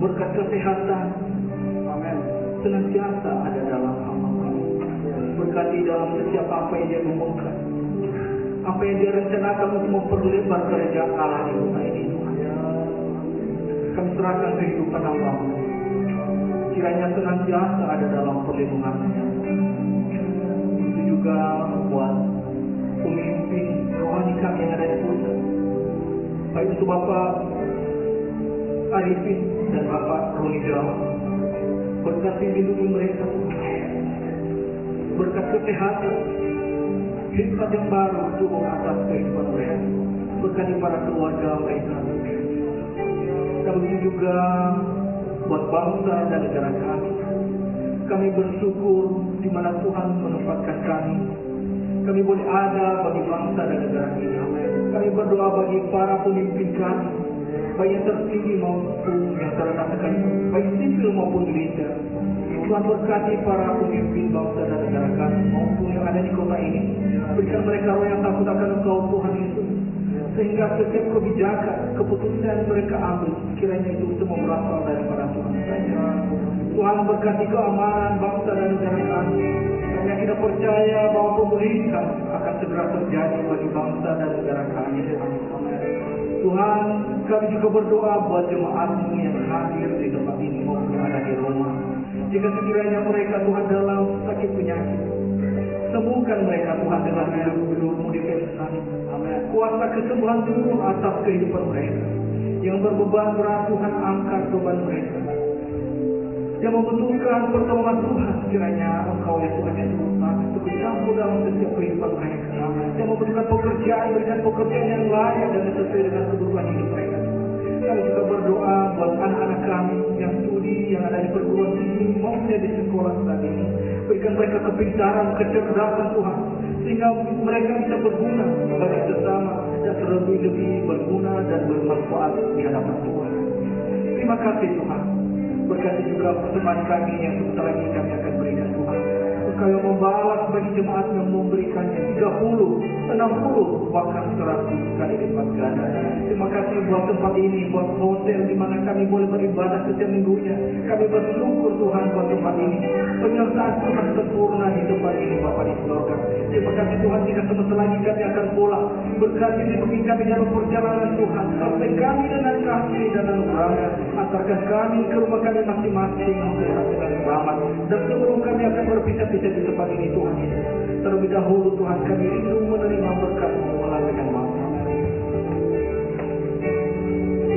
Speaker 5: Berkat kesehatan, amin, senantiasa ada dalam hamba kami. Berkati dalam setiap apa yang dia ngomongkan, apa yang dia rencanakan untuk memperlebar kerajaan Allah di kota ini, Tuhan. Kami serahkan kehidupan hamba-Mu, kiranya senantiasa ada dalam perlindungan-Nya. Itu juga buat pemimpin rohani kami yang ada di pusat, baik itu Bapak Arifin dan Bapak Roni Jawa. Berkati lindungi mereka, berkat kesehatan, hikmat yang baru turun atas kehidupan mereka. Berkati para keluarga mereka. Dan begitu juga buat bangsa dan negara kami. Kami bersyukur di mana Tuhan menempatkan kami. Kami boleh ada bagi bangsa dan negara ini. Kami berdoa bagi para pemimpin kami, baik yang tertinggi maupun yang terendah sekalipun, baik sipil maupun militer. Tuhan berkati para pemimpin bangsa dan negara kami maupun yang ada di kota ini. Berikan mereka roh yang takut akan Engkau Tuhan Yesus, sehingga setiap kebijakan, keputusan mereka ambil, kiranya itu semua berasal daripada Tuhan saja. Tuhan berkati keamanan bangsa dan negara kami. Kami tidak percaya bahwa pemulihan akan segera terjadi bagi bangsa dan negara kami. Tuhan, kami juga berdoa buat jemaat-Mu yang hadir di tempat ini maupun ada di rumah. Jika sekiranya mereka Tuhan dalam sakit penyakit, sembuhkan mereka Tuhan dengan hidup-Mu di Kristus. Kuasa kesembuhan turun atas kehidupan mereka. Yang berbeban berat Tuhan, angkat beban mereka. Yang membutuhkan pertolongan Tuhan, kiranya Engkau ya Tuhan yang turut campur dalam setiap kehidupan mereka. Yang membutuhkan pekerjaan, berikan pekerjaan yang layak dan sesuai dengan kebutuhan hidup mereka. Kami juga berdoa buat anak-anak kami yang studi, yang ada di perguruan tinggi maupun di sekolah saat ini. Berikan mereka kepintaran, kecerdasan Tuhan, sehingga mereka bisa berguna bagi sesama dan terlebih-lebih berguna dan bermanfaat di hadapan Tuhan. Terima kasih Tuhan. Berkati juga persembahan kami yang sebentar lagi kami akan berikan Tuhan. Engkau yang membalas bagi jemaat yang memberikannya 30, 60, bahkan 100 kali lipat ganda. Terima kasih buat tempat ini, buat hotel di mana kami boleh beribadah setiap minggunya. Kami bersyukur Tuhan buat tempat ini. Penyertaan Tuhan sempurna di tempat ini Bapa di surga. Terima kasih Tuhan, jika sebentar lagi kami akan pulang. Berkati lindungi kami dalam perjalanan Tuhan. Sampai kami dengan kasih dan anugerah. Antarkan kami ke rumah kami masing-masing dengan selamat. Dan sebelum kami akan berpisah-pisah di tempat ini Tuhan Yesus, terlebih dahulu Tuhan kami rindu menerima berkat-Mu melalui yang maha.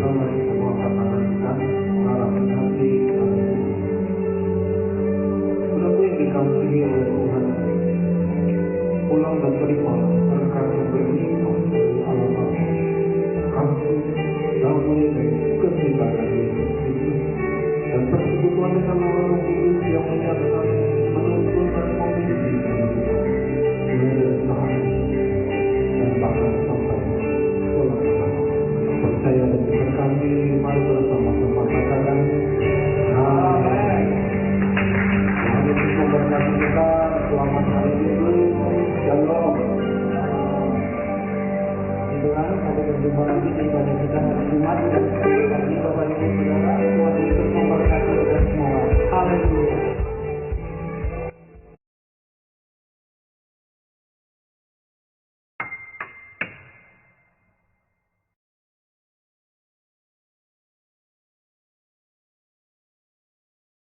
Speaker 7: Mari semua katakan kita mengharapkan hati Saudara yang dikasihi oleh Tuhan, pulang dan terima berkat yang berlimpah dari Allah Bapa, kasih, damai dan kecintaan Yesus Kristus, dan persekutuan dengan Roh Kudus yang menyatakan, menuntun dan memimpin kehidupan mulai dari sekarang dan bahkan sampai selama-lamanya. Percaya dan berkati, mari bersama-sama katakan amin. Tuhan Yesus memberkati kita. Selamat hari Minggu. Shalom. Tuhan, sampai berjumpa lagi di ibadah kita hari Jumat dan sekali lagi Bapak Ibu Saudara.